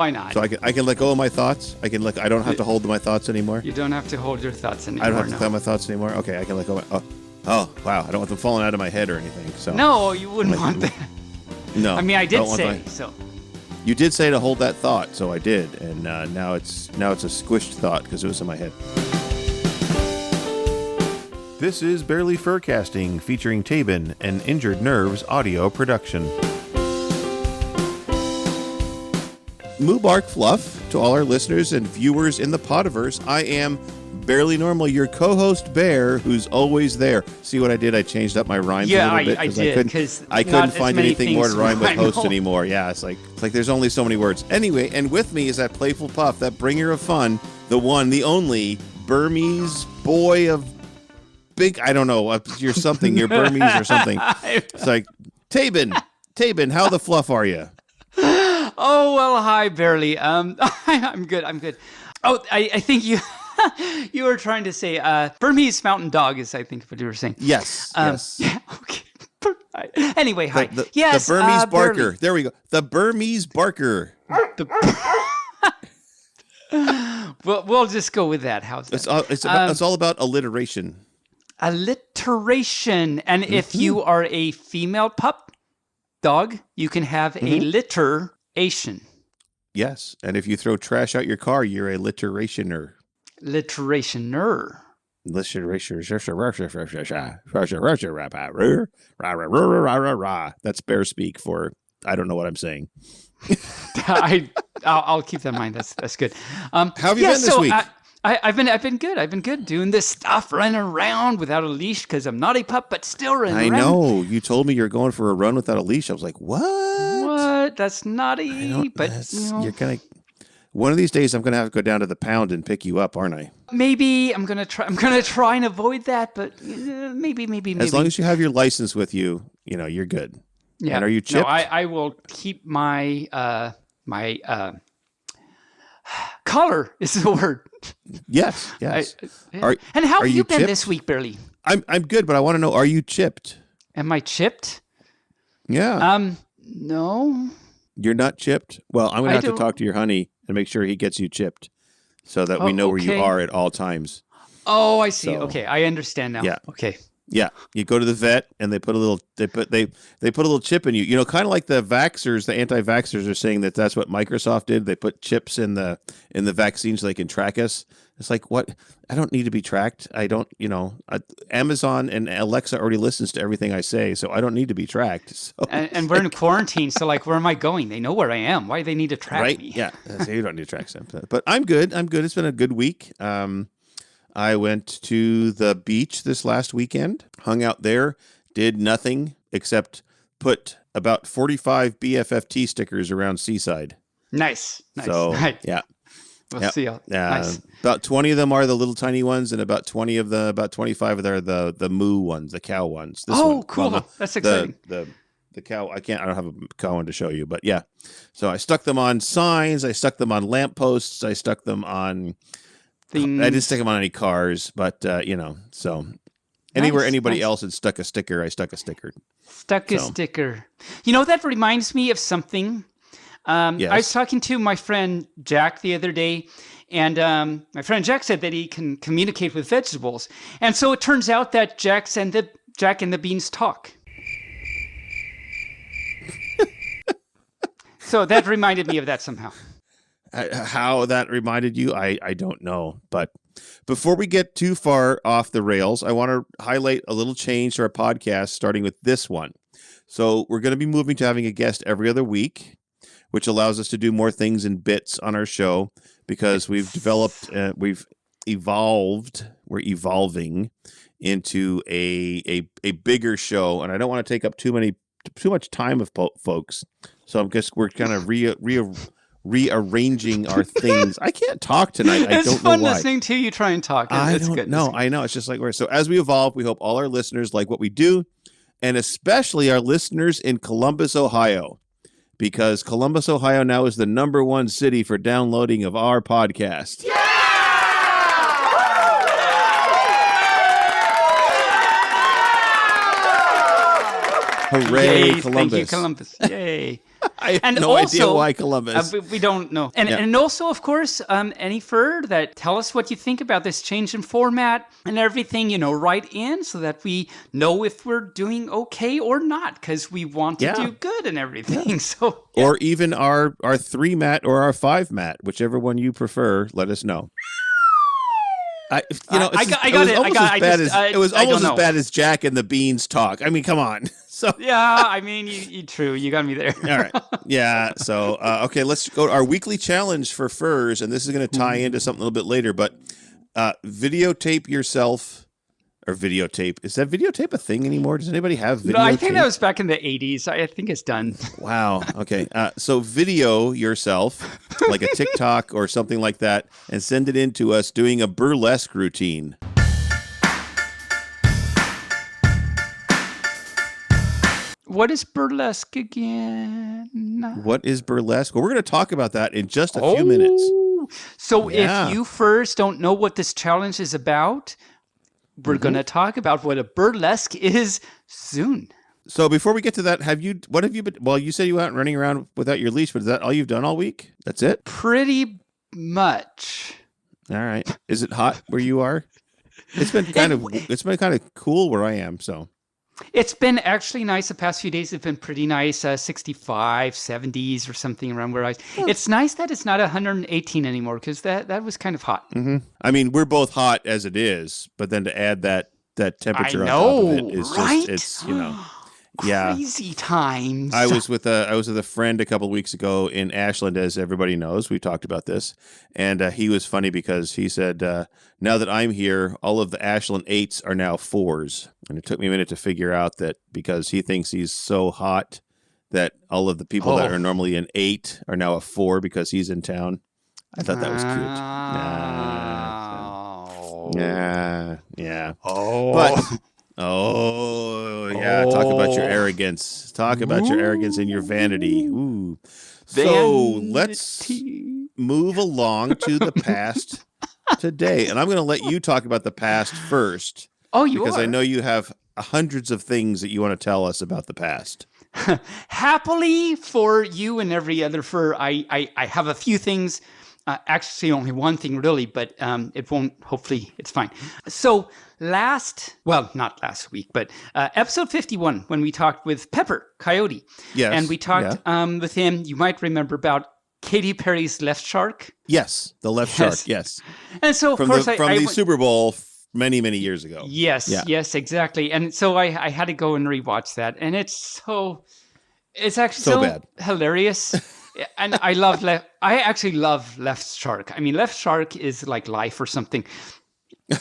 Why not? So I can let go of my thoughts. I don't have to hold my thoughts anymore. You don't have to hold your thoughts anymore. I don't have to hold my thoughts anymore. Okay, I can let go of my... Oh, wow. I don't want them falling out of my head or anything. So no, you wouldn't want that. No. I mean, I did say so. You did say to hold that thought, so I did, and now it's a squished thought because it was in my head. This is Bearly Furcasting, featuring Taebyn and Injured Nerves audio production. Moobarkfluff, to all our listeners and viewers in the Podiverse, I am Bearly Normal, your co-host Bear, who's always there. See what I did? I changed up my rhymes a little bit. I did, because I couldn't find anything more to rhyme with host anymore. Yeah, it's like there's only so many words. Anyway, and with me is that playful puff, that bringer of fun, the one, the only, Burmese boy of big, I don't know, you're something, you're Burmese or something. It's like, Taebyn, how the fluff are you? Oh, well, hi, Bearly. I'm good. Oh, I think you you were trying to say Burmese mountain dog is, I think, what you were saying. Yes. Yeah, okay. Anyway, hi. The Burmese barker. Bearly. There we go. The Burmese barker. We'll just go with that. How's that? It's all about alliteration. Alliteration. And if you are a female dog, you can have a litteration. Yes, and if you throw trash out your car, you're a literationer. Literationer. That's bear speak for I don't know what I'm saying. I'll keep that in mind. That's good. How have you been this week? I've been good. I've been good doing this stuff, running around without a leash because I'm not a pup, but still running around. I know. You told me you're going for a run without a leash. I was like, what? What? That's naughty. But you're gonna. One of these days, I'm gonna have to go down to the pound and pick you up, aren't I? Maybe I'm gonna try and avoid that, but maybe. As long as you have your license with you, you're good. Yeah. And are you chipped? No, I will keep my collar is the word. Yes. And how have you been this week, Bearly? I'm good, but I want to know: are you chipped? Am I chipped? Yeah. No. You're not chipped? Well, I'm gonna have to talk to your honey and make sure he gets you chipped, so that we know where you are at all times. Oh, I see. So, okay, I understand now. Yeah. Okay. Yeah, you go to the vet and they put a little chip in you. Kind of like the vaxxers, the anti-vaxxers are saying that's what Microsoft did. They put chips in the vaccine so they can track us. It's like, what? I don't need to be tracked. I don't, Amazon and Alexa already listens to everything I say, so I don't need to be tracked. So, and we're in quarantine, so where am I going? They know where I am. Why do they need to track me? Yeah, so you don't need to track something. But I'm good. It's been a good week. I went to the beach this last weekend, hung out there, did nothing except put about 45 BFFT stickers around Seaside. Nice. So, nice. Yeah. We'll see. Nice. About 20 of them are the little tiny ones, and about 25 of them are the moo ones, the cow ones. Cool. Well, that's exciting. The cow, I don't have a cow one to show you, but yeah. So I stuck them on signs, I stuck them on lampposts, I stuck them on things. I didn't stick them on any cars, but so anywhere anybody else had stuck a sticker, I stuck a sticker. A sticker. That reminds me of something. Yes. I was talking to my friend Jack the other day, and my friend Jack said that he can communicate with vegetables. And so it turns out that Jack and the beans talk. So that reminded me of that somehow. How that reminded you, I don't know. But before we get too far off the rails, I want to highlight a little change to our podcast, starting with this one. So we're going to be moving to having a guest every other week, which allows us to do more things in bits on our show because we've developed, we're evolving into a bigger show. And I don't want to take up too much time of folks. So we're kind of rearranging our things. I can't talk tonight. I don't know why. It's fun listening to you try and talk. It's good. No, I know. It's just like so as we evolve, we hope all our listeners like what we do, and especially our listeners in Columbus, Ohio, because Columbus, Ohio now is the #1 city for downloading of our podcast. Yeah! Hooray, Yay, Columbus. Thank you, Columbus. Yay. I have And no idea also, why Columbus. we don't know. And also, of course, any fur that tell us what you think about this change in format and everything, write in so that we know if we're doing okay or not, because we want to do good and everything. So, or even our 3 mat or our 5 mat, whichever one you prefer, let us know. It was almost as bad as Jack and the Beans talk. I mean, come on. So yeah, I mean, true. You got me there. All right. Yeah. So okay, let's go to our weekly challenge for furs, and this is going to tie into something a little bit later. But videotape yourself, or videotape. Is that videotape a thing anymore? Does anybody have videotape? No, I think that was back in the 80s. I think it's done. Wow. Okay. So video yourself, like a TikTok or something like that, and send it in to us doing a burlesque routine. What is burlesque again? What is burlesque? Well, we're going to talk about that in just a few minutes. So if you first don't know what this challenge is about, we're going to talk about what a burlesque is soon. So before we get to that, what have you been? Well, you said you went running around without your leash, but is that all you've done all week? That's it? Pretty much. All right. Is it hot where you are? It's been kind of cool where I am, so. It's been actually nice. The past few days have been pretty nice, 65, 70s or something around where I was. It's nice that it's not 118 anymore, because that was kind of hot. Mm-hmm. I mean, we're both hot as it is, but then to add that temperature on top of it is right? just, yeah. Crazy times. I was with a friend a couple of weeks ago in Ashland, as everybody knows. We talked about this, and he was funny because he said, "Now that I'm here, all of the Ashland 8s are now 4s." And it took me a minute to figure out that because he thinks he's so hot that all of the people that are normally an 8 are now a 4 because he's in town. I thought that was cute. Yeah. Talk about your arrogance. Talk about your arrogance and your vanity. Ooh. So let's move along to the past today. And I'm going to let you talk about the past first. Oh, because I know you have hundreds of things that you want to tell us about the past. Happily for you and every other fur, I have a few things. Actually, only one thing really, but it won't. Hopefully, it's fine. So not last week, but episode 51, when we talked with Pepper Coyote. Yes. And we talked with him, you might remember, about Katy Perry's Left Shark. Yes, the left shark, yes. And so, from the Super Bowl many, many years ago. Yes, exactly. And so I had to go and rewatch that, and it's actually so bad. Hilarious. And I actually love Left Shark. I mean, Left Shark is like life or something.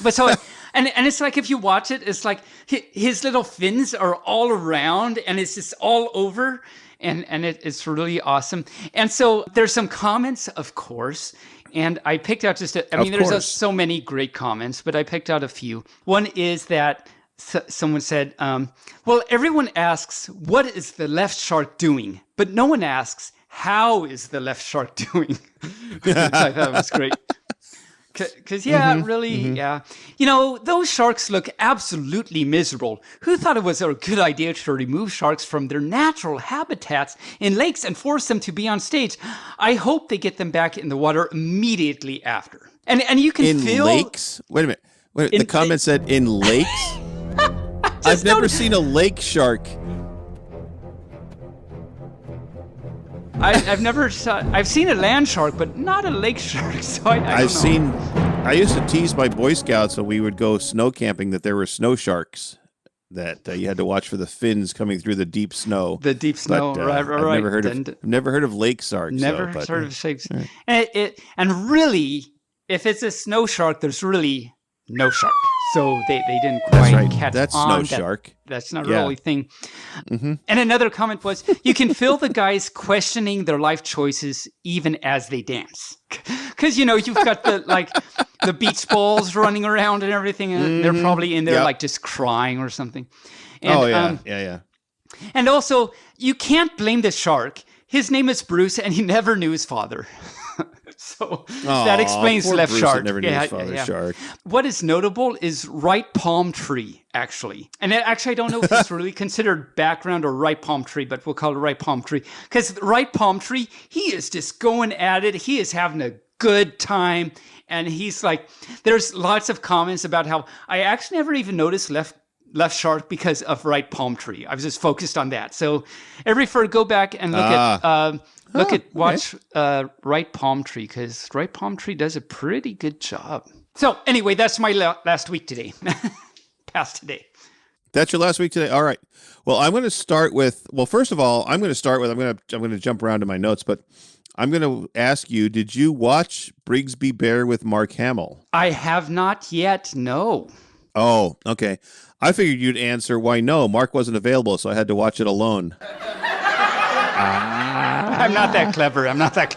But so, and it's like, if you watch it, it's like his little fins are all around and it's just all over. And it's really awesome. And so there's some comments, of course. And I picked out there's so many great comments, but I picked out a few. One is that someone said, well, everyone asks, what is the left shark doing? But no one asks, how is the left shark doing? I thought it was great. Because, those sharks look absolutely miserable. Who thought it was a good idea to remove sharks from their natural habitats in lakes and force them to be on stage? I hope they get them back in the water immediately after. And you can feel... In lakes? Wait a minute. The comment said in lakes? I've never seen a lake shark. I've seen a land shark, but not a lake shark. So I used to tease my Boy Scouts when we would go snow camping that there were snow sharks that you had to watch for the fins coming through the deep snow. The deep snow, right. I've never heard of lake sharks. Never heard of sharks. And really, if it's a snow shark, there's really no shark. So they didn't quite catch on. That's snow shark. That's not really a thing. Mm-hmm. And another comment was, you can feel the guys questioning their life choices even as they dance. Because, you've got the beach balls running around and everything, and they're probably in there just crying or something. And, yeah. And also, you can't blame the shark. His name is Bruce, and he never knew his father. So Aw, that explains poor left Bruce shark. that never knew his father's shark. What is notable is right palm tree, actually. And actually, I don't know if it's really considered background or right palm tree, but we'll call it right palm tree. Because right palm tree, he is just going at it. He is having a good time. And he's like, there's lots of comments about how I actually never even noticed left shark because of right palm tree. I was just focused on that. So every fur, go back and watch right palm tree, because right palm tree does a pretty good job. So anyway, that's my last week today. Past today. That's your last week today. All right. Well, I'm going to start with. Well, first of all, I'm going to jump around to my notes, but I'm going to ask you: did you watch Brigsby Bear with Mark Hamill? I have not yet. No. Oh, okay. I figured you'd answer why no. Mark wasn't available, so I had to watch it alone. I'm not that clever. You're not that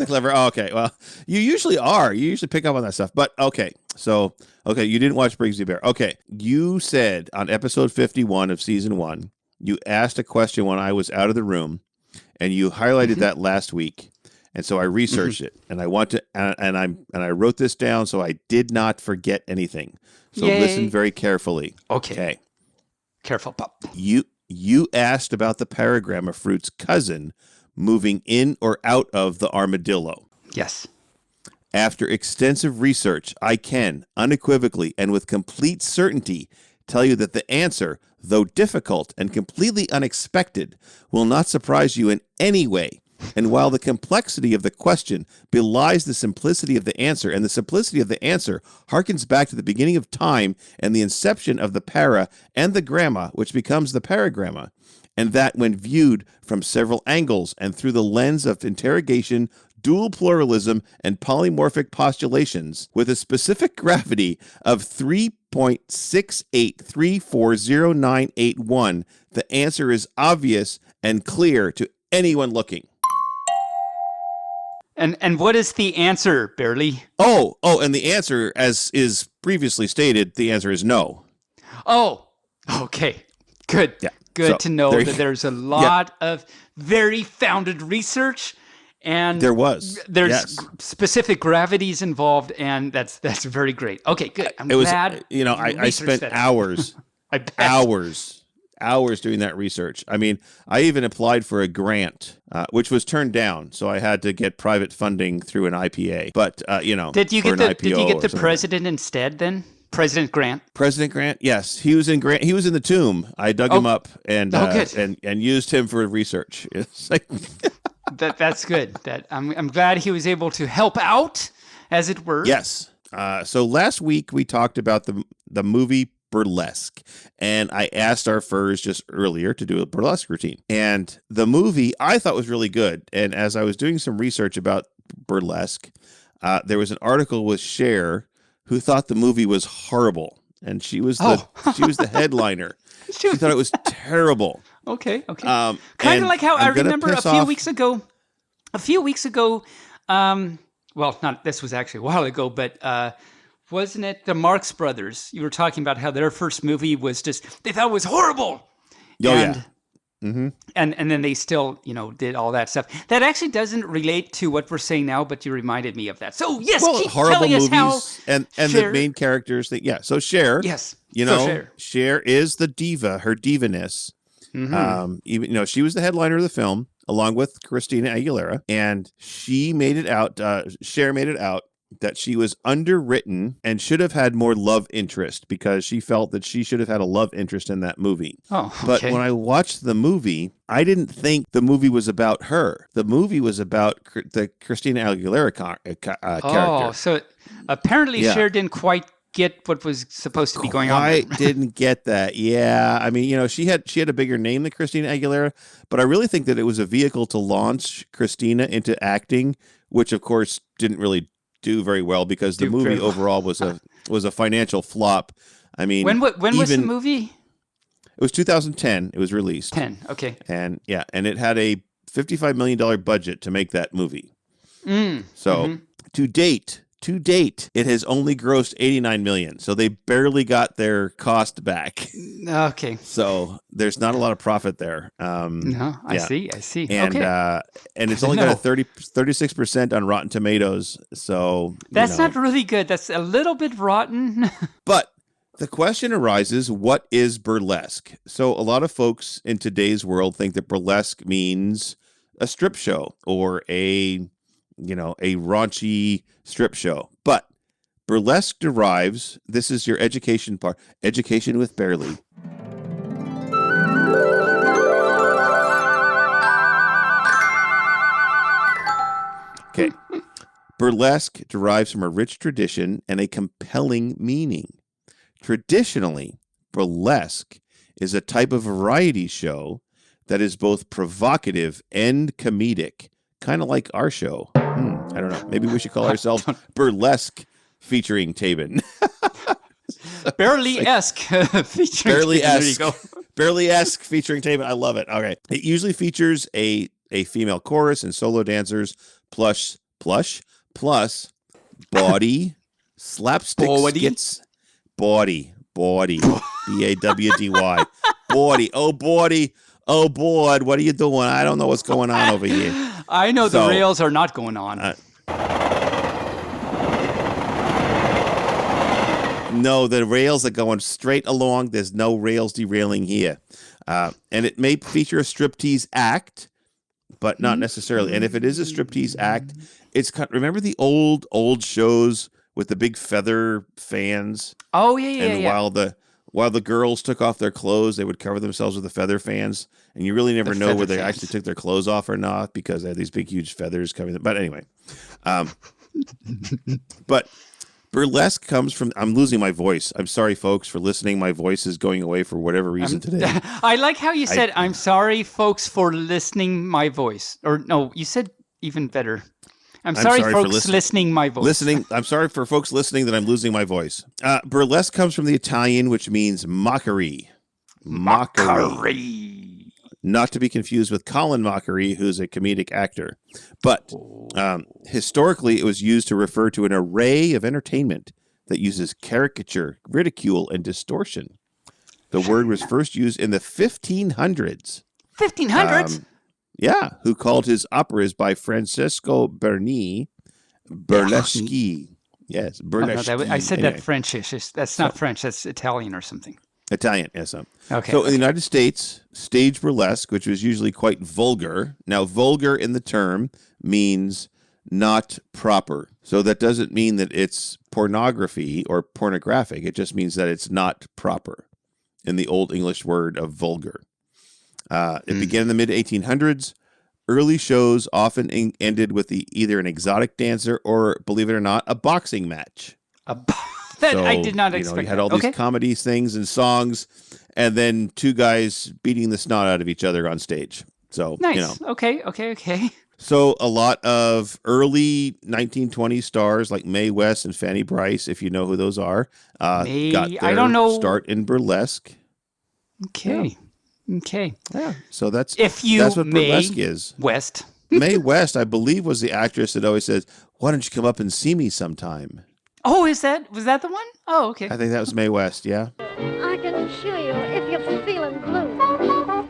clever. Oh, okay. Well, you usually are. You usually pick up on that stuff. But okay. So, okay, you didn't watch Brigsby Bear. Okay. You said on episode 51 of season 1, you asked a question when I was out of the room, and you highlighted that last week. And so I researched it, and I want to, and I wrote this down so I did not forget anything. So listen very carefully. Okay. Careful, pup. You asked about the paragramma fruit's cousin moving in or out of the armadillo. Yes. After extensive research, I can unequivocally and with complete certainty tell you that the answer, though difficult and completely unexpected, will not surprise you in any way. And while the complexity of the question belies the simplicity of the answer, and the simplicity of the answer harkens back to the beginning of time and the inception of the para and the gramma, which becomes the paragramma, and that when viewed from several angles and through the lens of interrogation, dual pluralism, and polymorphic postulations, with a specific gravity of 3.68340981, the answer is obvious and clear to anyone looking. And what is the answer, Bearly? Oh, and the answer, as is previously stated, the answer is no. Oh, okay. Good. Yeah. Good to know that there's a lot of very founded research, and there's specific gravities involved, and that's very great. Okay, good. I'm glad. I spent hours, hours doing that research. I mean, I even applied for a grant, which was turned down, so I had to get private funding through an IPA. But did you get the president instead then? President Grant. President Grant, yes, he was in Grant. He was in the tomb. I dug him up and used him for research. It's like that's good. That I'm glad he was able to help out, as it were. Yes. So last week we talked about the movie Burlesque, and I asked our furs just earlier to do a burlesque routine, and the movie I thought was really good. And as I was doing some research about burlesque, there was an article with Cher who thought the movie was horrible, and she was the headliner. She thought it was terrible. Okay. Kind of like how I remember a few weeks ago. This was actually a while ago, but wasn't it the Marx Brothers? You were talking about how their first movie was they thought it was horrible. Yeah. Mm-hmm. And then they still, did all that stuff. That actually doesn't relate to what we're saying now, but you reminded me of that. So yes, keep telling us how. And the main characters so Cher. Yes. Cher is the diva, her divaness. Mm-hmm. She was the headliner of the film along with Christina Aguilera, and Cher made it out that she was underwritten and should have had more love interest, because she felt that she should have had a love interest in that movie. Oh, okay. But when I watched the movie, I didn't think the movie was about her. The movie was about the Christina Aguilera character. Oh, so apparently Cher didn't quite get what was supposed to be going on. I didn't get that. Yeah. I mean, she had a bigger name than Christina Aguilera, but I really think that it was a vehicle to launch Christina into acting, which of course didn't really do very well, because the movie overall was a financial flop. I mean, when was the movie? It was 2010. It was released. 10. Okay. And it had a $55 million budget to make that movie. So to date, to date, it has only grossed 89 million. So they barely got their cost back. Okay. So there's not a lot of profit there. No, I see. And Okay. and it's only got a 36% on Rotten Tomatoes. So that's not really good. That's a little bit rotten. But the question arises, what is burlesque? So a lot of folks in today's world think that burlesque means a strip show or a raunchy strip show. But burlesque derives, this is your education part, education with Bearly. Okay. Burlesque derives from a rich tradition and a compelling meaning. Traditionally, burlesque is a type of variety show that is both provocative and comedic, kind of like our show. I don't know. Maybe we should call ourselves Burlesque featuring Taebyn. Bearly-esque featuring Bearly-esque. There you go. Bearly-esque featuring Taebyn. I love it. Okay. It usually features a female chorus and solo dancers plus body, slapstick skits. Body. B-A-W-D-Y. Body. Oh, body. Oh, board. What are you doing? I don't know what's going on over here. I know the rails are not going on. No, the rails are going straight along. There's no rails derailing here. And it may feature a striptease act, but not necessarily. And if it is a striptease act, remember the old shows with the big feather fans? Oh, yeah. And while the girls took off their clothes, they would cover themselves with the feather fans, and you really never know whether they actually took their clothes off or not because they had these big, huge feathers covering them. But anyway, but burlesque comes from. I'm losing my voice. I'm sorry, folks, for listening. My voice is going away for whatever reason today. I like how you said, "I'm sorry, folks, for listening my voice." Or no, you said even better. I'm sorry folks listening my voice. I'm sorry for folks listening that I'm losing my voice. Burlesque comes from the Italian, which means mockery. Mockery. Not to be confused with Colin Mockery, who's a comedic actor. But historically, it was used to refer to an array of entertainment that uses caricature, ridicule, and distortion. The word was first used in the 1500s. 1500s? Yeah, who called his operas by Francesco Berni burlesque. Yes, burlesque. Oh, no, I said that Frenchish. That's not French. That's Italian or something. Italian, yes. Okay. So in the United States, stage burlesque, which was usually quite vulgar. Now, vulgar in the term means not proper. So that doesn't mean that it's pornography or pornographic. It just means that it's not proper in the Old English word of vulgar. It began in the mid-1800s. Early shows often ended with either an exotic dancer or, believe it or not, a boxing match. I did not expect. You had all these comedies, things, and songs, and then two guys beating the snot out of each other on stage. So nice. Okay. So a lot of early 1920s stars like Mae West and Fanny Brice, if you know who those are, got their start in burlesque. Okay. Yeah. Okay. Yeah. So that's what burlesque is. West. Mae West, I believe, was the actress that always says, "Why don't you come up and see me sometime?" Oh, was that the one? Oh, okay. I think that was Mae West, yeah. I can assure you, if you're feeling blue, come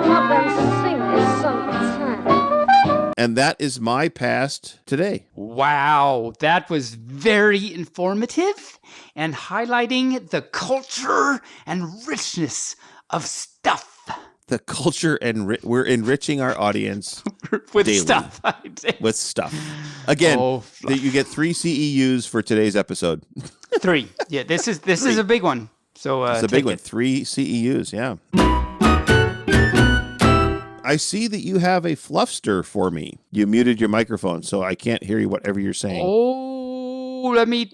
up and see me sometime. And that is my past today. Wow, that was very informative and highlighting the culture and richness of stuff. The culture and we're enriching our audience with daily. Stuff. With stuff. Again, you get 3 CEUs for today's episode. 3. Yeah, this is a big one. So it's a big one. 3 CEUs. Yeah. I see that you have a fluffster for me. You muted your microphone, so I can't hear you whatever you're saying. Oh, let me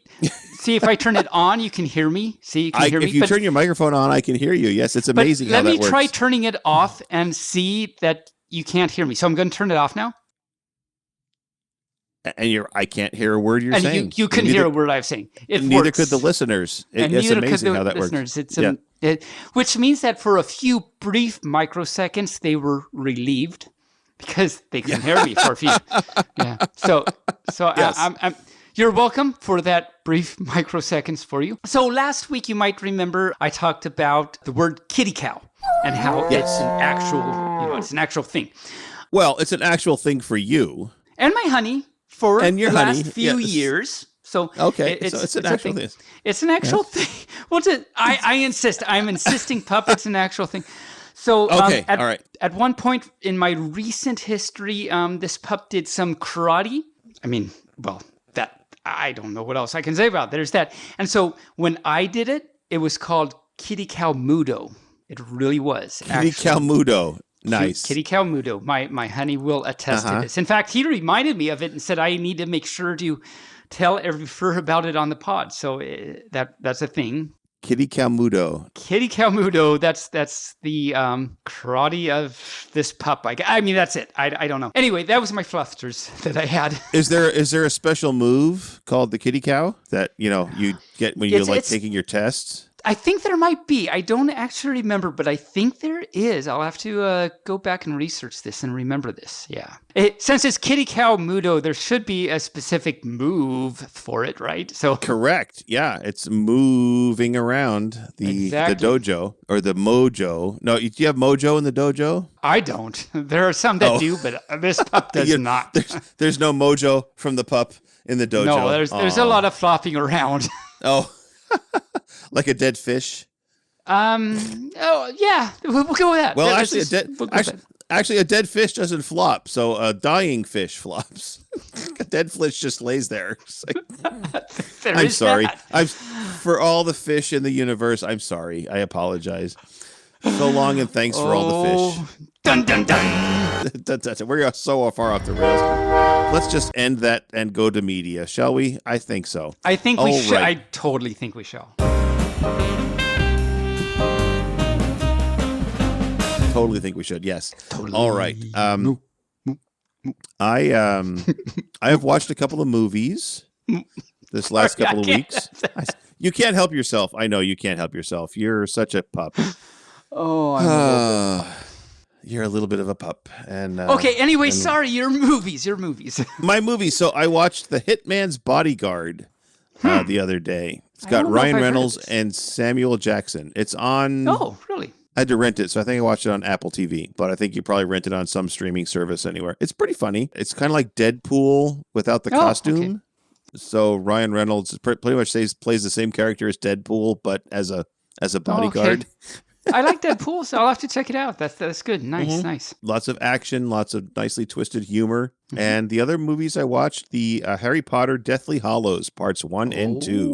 see if I turn it on. You can hear me. See, you can hear me. If you turn your microphone on, I can hear you. Yes, it's amazing how that works. Let me try turning it off and see that you can't hear me. So I'm going to turn it off now. And I can't hear a word you're saying. You can hear a word I'm saying. Neither works. could the listeners. It's amazing how that works. Which means that for a few brief microseconds, they were relieved because they couldn't hear me for a few. Yeah. So yes. You're welcome for that brief microseconds for you. So last week, you might remember I talked about the word kitty cow and how it's an actual thing. Well, it's an actual thing for you. And my honey for And your the honey, last few yes. years. So Okay, so it's an actual thing. thing. It's an actual thing. Well, I insist. I'm insisting, pup. It's an actual thing. So Okay, all right. At one point in my recent history, this pup did some karate. I mean, well, that I don't know what else I can say about it. There's that. And so when I did it, it was called Kitty Cow Mudo. It really was. Kitty Cow Mudo. Nice. Kitty Cow Mudo. My honey will attest to this. In fact, he reminded me of it and said I need to make sure to tell her about it on the pod. So that's a thing. Kitty Cow Mudo. Kitty Cow Mudo. That's the karate of this pup. I mean, that's it. I don't know. Anyway, that was my fluffsters that I had. Is there a special move called the kitty cow that you get when you're taking your tests? I think there might be. I don't actually remember, but I think there is. I'll have to go back and research this and remember this. Yeah. Since it's Kitty Cow Mudo, there should be a specific move for it, right? So Correct. Yeah, it's moving around the dojo or the mojo. No, do you have mojo in the dojo? I don't. There are some that do, but this pup does not. There's no mojo from the pup in the dojo. No, there's a lot of flopping around. Oh. Like a dead fish? Oh, yeah. We'll go with that. Well, actually, a dead fish doesn't flop, so a dying fish flops. A dead fish just lays there. I'm sorry. For all the fish in the universe, I'm sorry. I apologize. So long and thanks for all the fish. Dun, dun, dun. We're so far off the rails. Let's just end that and go to media, shall we? I think so. I think we should. Right. I totally think we shall. Totally think we should. Yes. Totally. All right. I have watched a couple of movies this last couple of weeks. You can't help yourself. I know you can't help yourself. You're such a pup. Oh, you're a little bit of a pup. And okay. Anyway, sorry. Your movies. My movies. So I watched The Hitman's Bodyguard the other day. It's got Ryan Reynolds and Samuel Jackson. It's on. Oh, really? I had to rent it, so I think I watched it on Apple TV, but I think you probably rent it on some streaming service anywhere. It's pretty funny. It's kind of like Deadpool without the costume. Okay. So Ryan Reynolds pretty much plays the same character as Deadpool, but as a bodyguard. Okay. I like Deadpool, so I'll have to check it out. That's good. Nice, nice. Lots of action, lots of nicely twisted humor. Mm-hmm. And the other movies I watched, the Harry Potter Deathly Hallows, parts 1 and 2.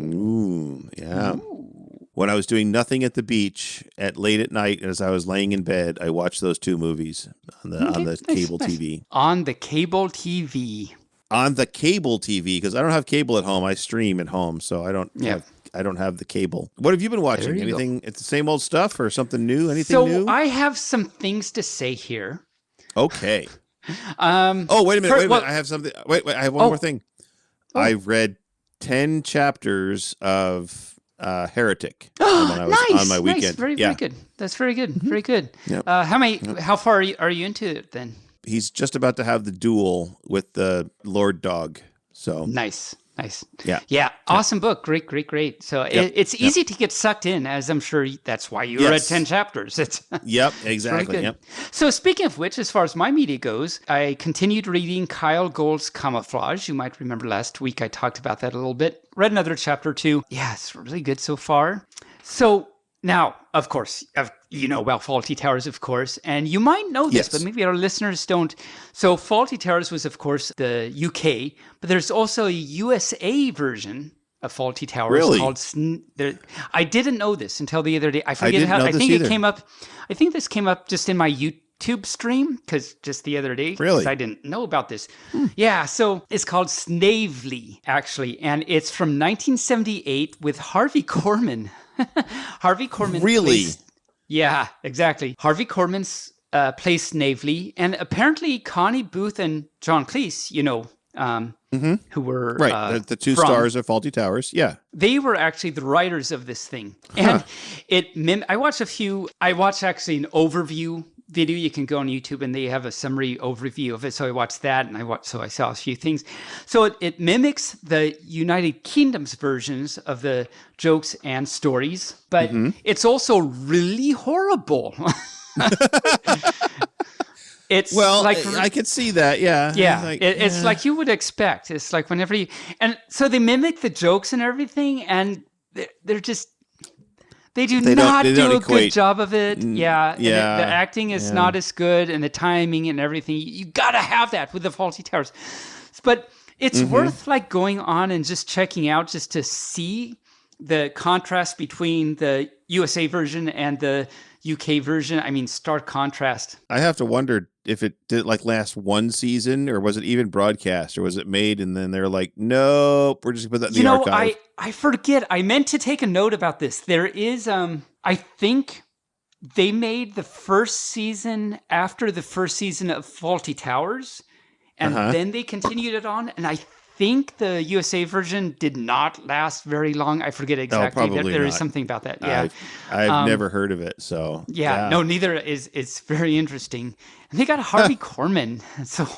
Ooh, yeah. Ooh. When I was doing nothing at the beach late at night, as I was laying in bed, I watched those two movies on the cable TV. On the cable TV. On the cable TV, because I don't have cable at home. I stream at home, so I don't have the cable. What have you been watching? Anything? It's the same old stuff or something new? Anything new? So I have some things to say here. Okay. Wait a minute. I have something. Wait. I have one more thing. I read 10 chapters of Heretic when I was on my weekend. Nice. Very good. That's very good. Mm-hmm. Very good. Yep. How far are you into it then? He's just about to have the duel with the Lord Dog. So nice. Yeah. Awesome book. Great. So it's easy to get sucked in, as I'm sure that's why you read 10 chapters. Yep, exactly. Yep. So speaking of which, as far as my media goes, I continued reading Kyle Gould's Camouflage. You might remember last week I talked about that a little bit. Read another chapter or two. Yeah, it's really good so far. So now, of course, you know about Fawlty Towers, of course, and you might know this, but maybe our listeners don't. So Fawlty Towers was, of course, the UK, but there's also a USA version of Fawlty Towers called. I didn't know this until the other day. I forget how. I think it came up. I think this came up just in my YouTube stream because just the other day. Really, I didn't know about this. Yeah, so it's called Snavely actually, and it's from 1978 with Harvey Korman. Harvey Korman. Really? Yeah, exactly. Harvey Korman's plays Snavely, and apparently Connie Booth and John Cleese, who were the two stars of Fawlty Towers. Yeah, they were actually the writers of this thing, and I watched actually an overview video. You can go on YouTube and they have a summary overview of it. So I watched that and I saw a few things. So it mimics the United Kingdom's versions of the jokes and stories, but it's also really horrible. It's like, I could see that. Yeah. Yeah. It's like you would expect. It's like whenever and so they mimic the jokes and everything, and they're just, they do not do a good job of it. Yeah. The acting is not as good, and the timing and everything. You got to have that with the Faulty Towers. But it's worth like going on and just checking out just to see the contrast between the USA version and the UK version. I mean, stark contrast. I have to wonder if it did like last one season, or was it even broadcast, or was it made and then they're like, nope, we're just gonna put that in the archive. I forget. I meant to take a note about this. There is, I think they made the first season after the first season of Faulty Towers, and then they continued it on. And I think the USA version did not last very long. I forget exactly. There is something about that. Yeah, I've never heard of it. So no, neither is. It's very interesting. And they got Harvey Korman. So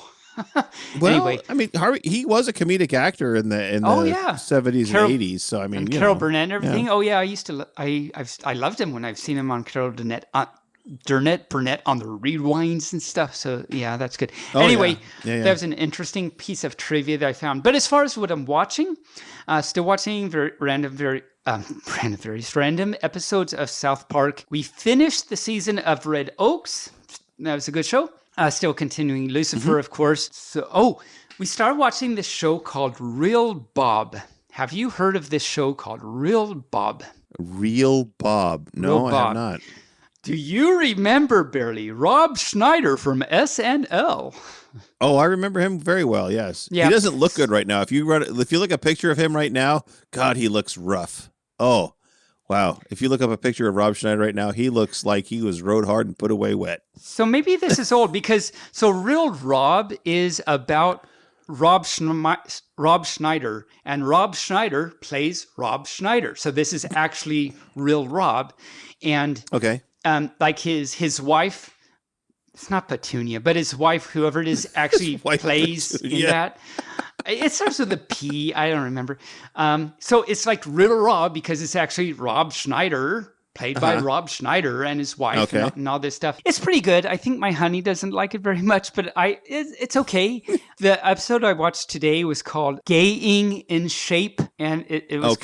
anyway, I mean, Harvey, he was a comedic actor in the 70s and 80s. So I mean, and Carol Burnett and everything. Yeah. Oh yeah, I loved him when I've seen him on Carol Burnett on the rewinds and stuff. So yeah, that's good. Anyway, that was an interesting piece of trivia that I found. But as far as what I'm watching, still watching various random episodes of South Park. We finished the season of Red Oaks. That was a good show. Still continuing Lucifer, of course. So, we started watching this show called Real Bob. Have you heard of this show called Real Bob? Real Bob? No, I have not. Do you remember, Bearly, Rob Schneider from SNL? Oh, I remember him very well, yes. Yeah. He doesn't look good right now. If you look at a picture of him right now, God, he looks rough. Oh, wow. If you look up a picture of Rob Schneider right now, he looks like he was rode hard and put away wet. So maybe this is old because, Real Rob is about Rob Schneider, and Rob Schneider plays Rob Schneider. So this is actually Real Rob. And like his wife, it's not Petunia, but his wife, whoever it is, actually plays in that. It starts with a P. I don't remember. So it's like Real Rob because it's actually Rob Schneider, played by Rob Schneider and his wife and all this stuff. It's pretty good. I think my honey doesn't like it very much, but it's okay. The episode I watched today was called Gaying in Shape, and it was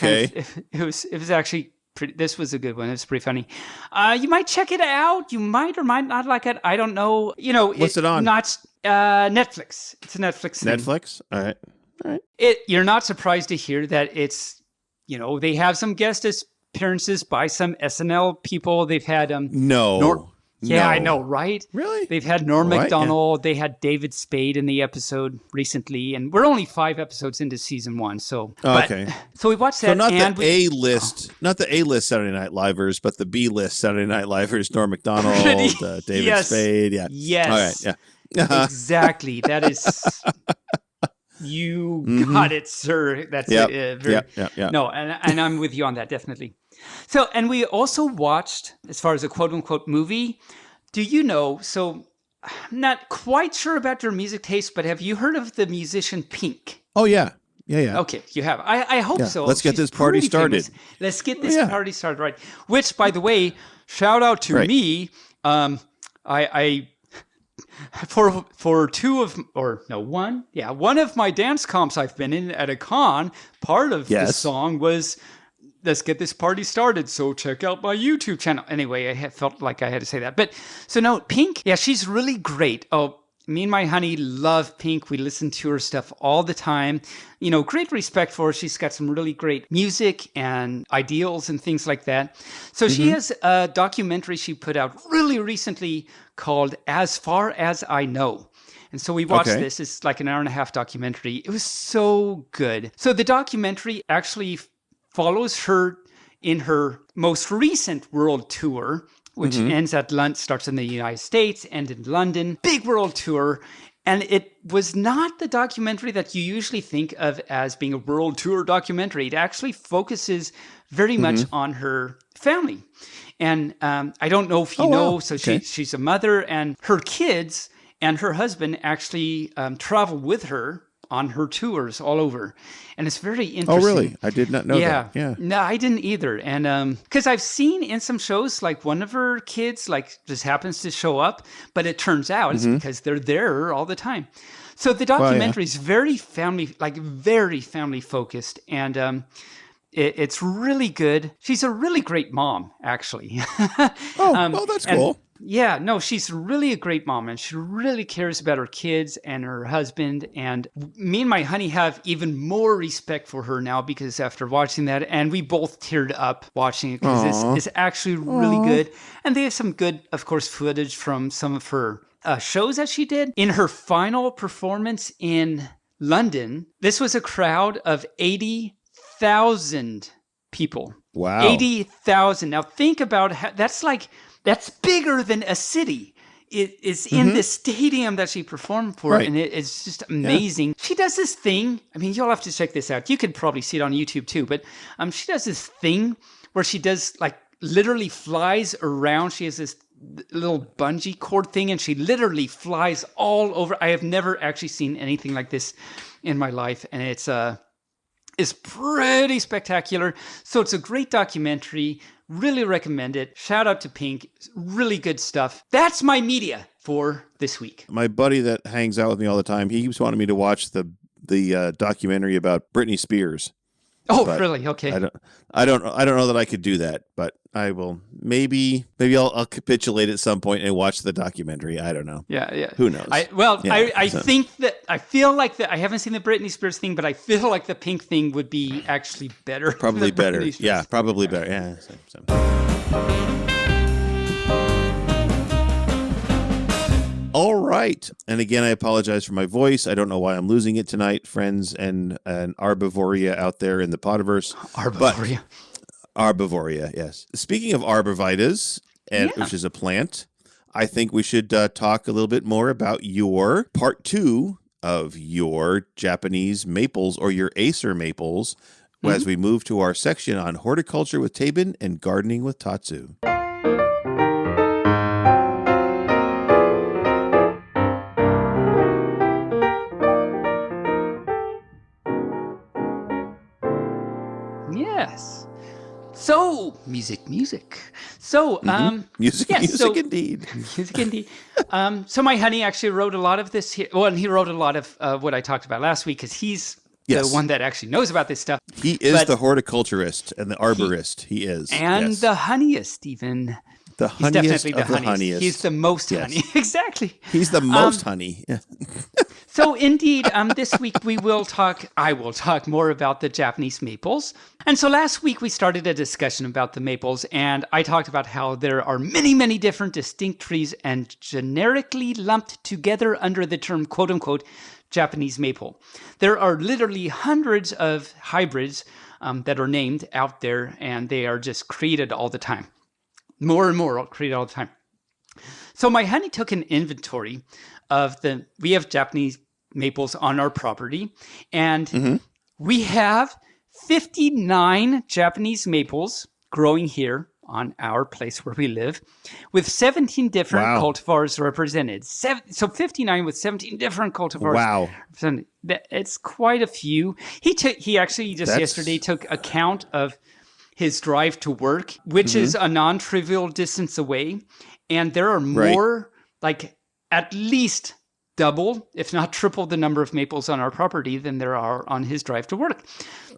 it was actually pretty. This was a good one. It was pretty funny. You might check it out. You might or might not like it. I don't know. What's it on? Not Netflix. It's a Netflix thing. Netflix? All right. You're not surprised to hear that it's, they have some guest appearances by some SNL people. They've had No. I know, right? Really? They've had Norm Macdonald. Yeah. They had David Spade in the episode recently, and we're only 5 episodes into season 1. So so we watched that. So not the A-list, not the A-list Saturday Night Livers, but the B-list Saturday Night Livers. Norm Macdonald, David Spade. Yeah. Yes. All right. Yeah. Exactly. That is. You got it, sir. That's No, and I'm with you on that, definitely. So, and we also watched, as far as a quote-unquote movie, do you know, so I'm not quite sure about your music taste, but have you heard of the musician Pink? Oh, yeah. Yeah. Okay, you have. I hope so. Let's get this party started. Famous. Let's get this party started, right? Which, by the way, shout out to me. One of my dance comps I've been in at a con, part of the song was "Let's Get This Party Started," so check out my YouTube channel. Anyway, I felt like I had to say that. But so no, Pink, she's really great. Oh, me and my honey love Pink. We listen to her stuff all the time. Great respect for her. She's got some really great music and ideals and things like that. So she has a documentary she put out really recently called As Far As I Know. And so we watched this. It's like an hour-and-a-half documentary. It was so good. So the documentary actually follows her in her most recent world tour, which ends at London, starts in the United States, ends in London. Big world tour. And it was not the documentary that you usually think of as being a world tour documentary. It actually focuses very much on her family. And I don't know if you know, so she's a mother, and her kids and her husband actually travel with her on her tours all over. And it's very interesting. Oh, really? I did not know that. Yeah. No, I didn't either. And because I've seen in some shows, like one of her kids, like just happens to show up, but it turns out it's because they're there all the time. So the documentary is very family focused. And it's really good. She's a really great mom, actually. Well, that's cool. Yeah, no, she's really a great mom, and she really cares about her kids and her husband. And me and my honey have even more respect for her now because after watching that, and we both teared up watching it because it's actually really good. And they have some good, of course, footage from some of her shows that she did. In her final performance in London, this was a crowd of 80,000 people. Wow. 80,000. Now think about how, that's bigger than a city. It is in the stadium that she performed for, and it's just amazing. Yeah. She does this thing. I mean, you'll have to check this out. You could probably see it on YouTube too, but she does this thing where she does like literally flies around. She has this little bungee cord thing, and she literally flies all over. I have never actually seen anything like this in my life, and it's pretty spectacular. So it's a great documentary. Really recommend it. Shout out to Pink. Really good stuff. That's my media for this week. My buddy that hangs out with me all the time, he keeps wanting me to watch the documentary about Britney Spears. Oh, really? Okay. I don't know that I could do that, but I will. Maybe I'll capitulate at some point and watch the documentary. I don't know. Yeah. Who knows? I think that I feel like that I haven't seen the Britney Spears thing, but I feel like the Pink thing would be actually better. Probably better. Yeah, probably better. Yeah. So. All right. And again, I apologize for my voice. I don't know why I'm losing it tonight, friends and arbovoria out there in the Podiverse. Arbovoria. Arbovoria, yes. Speaking of arborvitas, which is a plant, I think we should talk a little bit more about your part 2 of your Japanese maples or your Acer maples as we move to our section on horticulture with Taebyn and gardening with Tatsu. Yes. So, music. So, music indeed. Music indeed. So my honey actually wrote a lot of this here. Well, and he wrote a lot of what I talked about last week because he's the one that actually knows about this stuff. He is the horticulturist and the arborist. He is. And the honeyest, even. He's definitely the honeyest. He's the most honey. Exactly. He's the most honey. So indeed, this week I will talk more about the Japanese maples. And so last week we started a discussion about the maples, and I talked about how there are many, many different distinct trees and generically lumped together under the term quote unquote Japanese maple. There are literally hundreds of hybrids that are named out there, and they are just created all the time. More and more created all the time. So my honey took an inventory of we have Japanese maples on our property, and we have 59 Japanese maples growing here on our place where we live, with 17 different cultivars represented. So 59 with 17 different cultivars. Wow. Represented. It's quite a few. He actually yesterday took account of his drive to work, which is a non-trivial distance away. And there are more, like at least double, if not triple the number of maples on our property than there are on his drive to work.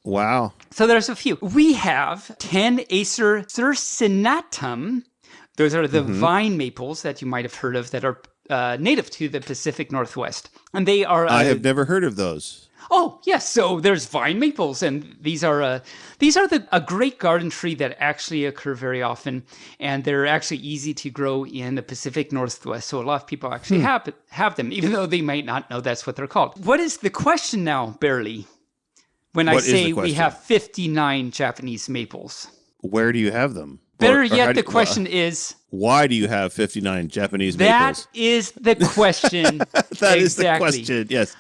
Wow. So there's a few. We have 10 Acer circinatum. Those are the vine maples that you might have heard of that are native to the Pacific Northwest. And they are... I have never heard of those. Oh, yes. So there's vine maples, and these are a great garden tree that actually occur very often, and they're actually easy to grow in the Pacific Northwest. So a lot of people actually have them, even though they might not know that's what they're called. What is the question now, Bearly? When I say we have 59 Japanese maples. Where do you have them? Better yet, the question is, why do you have 59 Japanese that maples? is the question. That is the question, yes.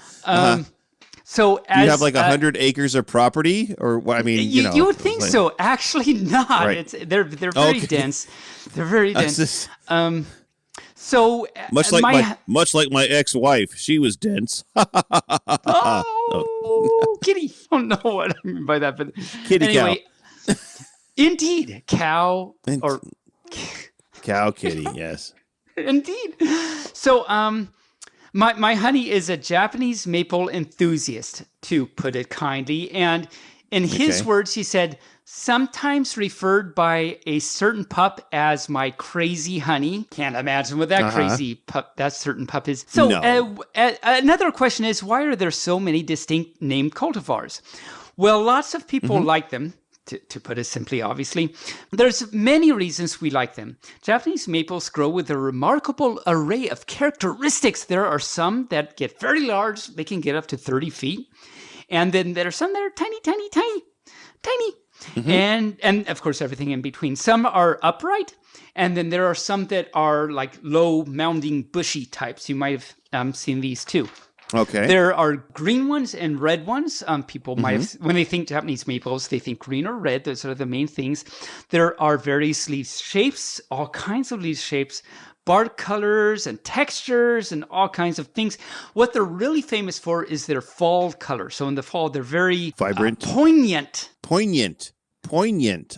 So as you have like 100 acres of property, or what? I mean, you would think so. Actually, not. Right. They're very dense. They're very dense. So much like my ex-wife, she was dense. Kitty. I don't know what I mean by that, but Kitty anyway, indeed, cow or cow kitty. Yes, indeed. So My honey is a Japanese maple enthusiast, to put it kindly. And in his words, he said, sometimes referred by a certain pup as my crazy honey. Can't imagine what that crazy pup, that certain pup is. So another question is, why are there so many distinct named cultivars? Well, lots of people like them. To put it simply, obviously, there's many reasons we like them. Japanese maples grow with a remarkable array of characteristics. There are some that get very large. They can get up to 30 feet. And then there are some that are tiny. And of course, everything in between. Some are upright. And then there are some that are like low mounding bushy types. You might have seen these too. Okay. There are green ones and red ones. People might have, when they think Japanese maples, they think green or red. Those are the main things. There are various leaf shapes, all kinds of leaf shapes, bark colors and textures and all kinds of things. What they're really famous for is their fall color. So in the fall, they're very vibrant, poignant.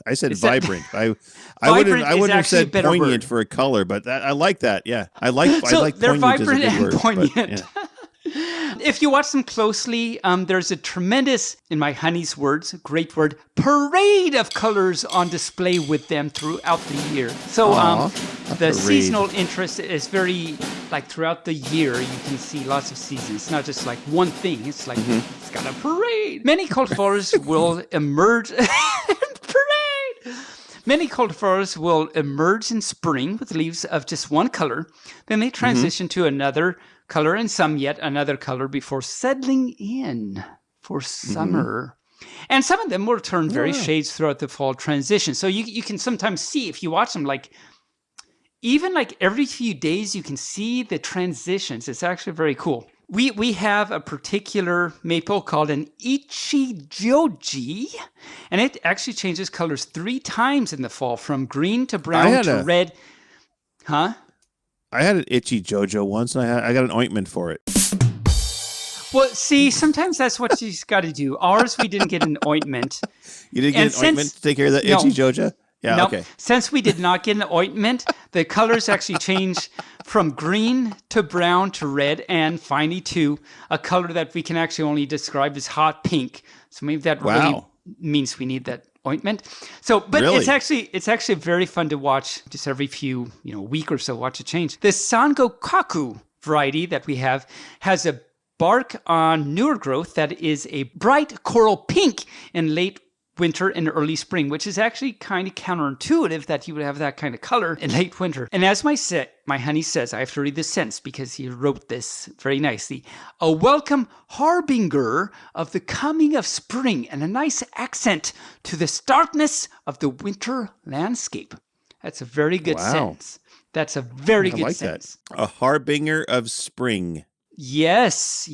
I said vibrant. I wouldn't have said poignant for a color, but I like that. Yeah, I like they're poignant vibrant as a good and word, poignant. But, yeah. If you watch them closely, there's a tremendous, in my honey's words, great word, parade of colors on display with them throughout the year. So the seasonal interest is very, like throughout the year, you can see lots of seasons. It's not just like one thing. It's like, it's got a parade. Many cultivars will emerge. Many cultivars will emerge in spring with leaves of just one color. Then they transition to another color and some yet another color before settling in for summer. And some of them will turn various shades throughout the fall transition. So you can sometimes see, if you watch them, like even like every few days, you can see the transitions. It's actually very cool. We have a particular maple called an Ichijoji, and it actually changes colors 3 times in the fall, from green to brown to red. Huh? I had an itchy JoJo once, and I got an ointment for it. Well, see, sometimes that's what you got to do. Ours, we didn't get an ointment. You didn't get an ointment to take care of that itchy JoJo? Yeah, no, okay. Since we did not get an ointment, the colors actually change from green to brown to red, and finally to a color that we can actually only describe as hot pink. So maybe that really means we need that ointment. So, but it's actually very fun to watch. Just every few week or so, watch it change. The Sangokaku variety that we have has a bark on newer growth that is a bright coral pink in late winter and early spring, which is actually kind of counterintuitive that you would have that kind of color in late winter. And as my honey says, I have to read this sentence because he wrote this very nicely. A welcome harbinger of the coming of spring and a nice accent to the starkness of the winter landscape. That's a very good sentence. That's a very good sentence. That. A harbinger of spring. Yes,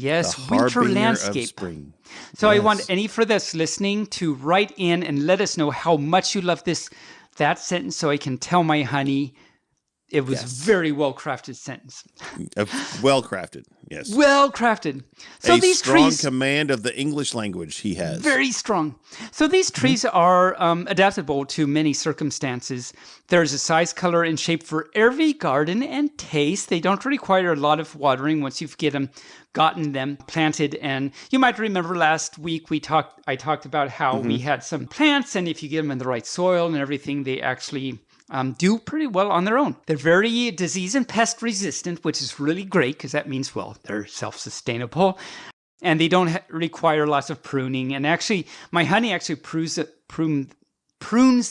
winter landscape. Spring. So I want any for this listening to write in and let us know how much you love that sentence, so I can tell my honey it was very well crafted sentence. Well crafted, yes. Well crafted. So these strong trees, command of the English language he has. Very strong. So these trees are adaptable to many circumstances. There's a size, color, and shape for every garden and taste. They don't require a lot of watering once you've gotten them planted. And you might remember last week I talked about how we had some plants, and if you get them in the right soil and everything, they actually do pretty well on their own. They're very disease and pest resistant, which is really great because that means, they're self-sustainable. And they don't require lots of pruning. And actually, my honey actually prunes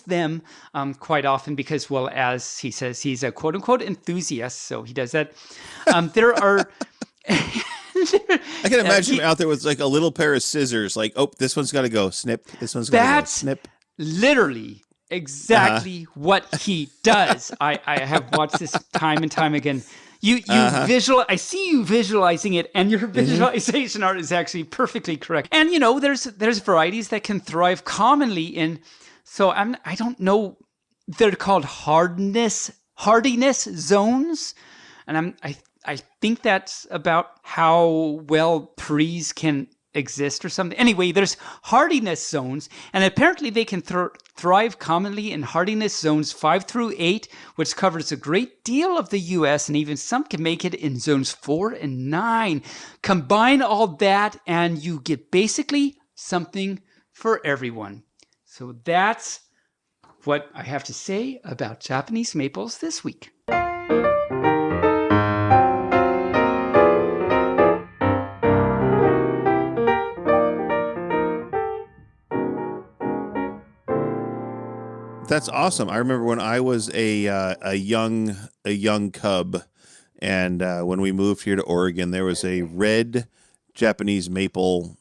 them quite often because, as he says, he's a quote-unquote enthusiast, so he does that. There are... I can imagine him out there with like a little pair of scissors, like, this one's got to go snip, this one's got to go snip. Literally exactly what he does. I have watched this time and time again. You I see you visualizing it, and your visualization art is actually perfectly correct. And there's varieties that can thrive commonly in. So I don't know. They're called hardiness zones, and I think that's about how well trees can exist or something. Anyway, there's hardiness zones, and apparently they can thrive commonly in hardiness zones 5 through 8, which covers a great deal of the U.S., and even some can make it in zones 4 and 9. Combine all that, and you get basically something for everyone. So that's what I have to say about Japanese maples this week. That's awesome. I remember when I was a young cub, and when we moved here to Oregon, there was a red Japanese maple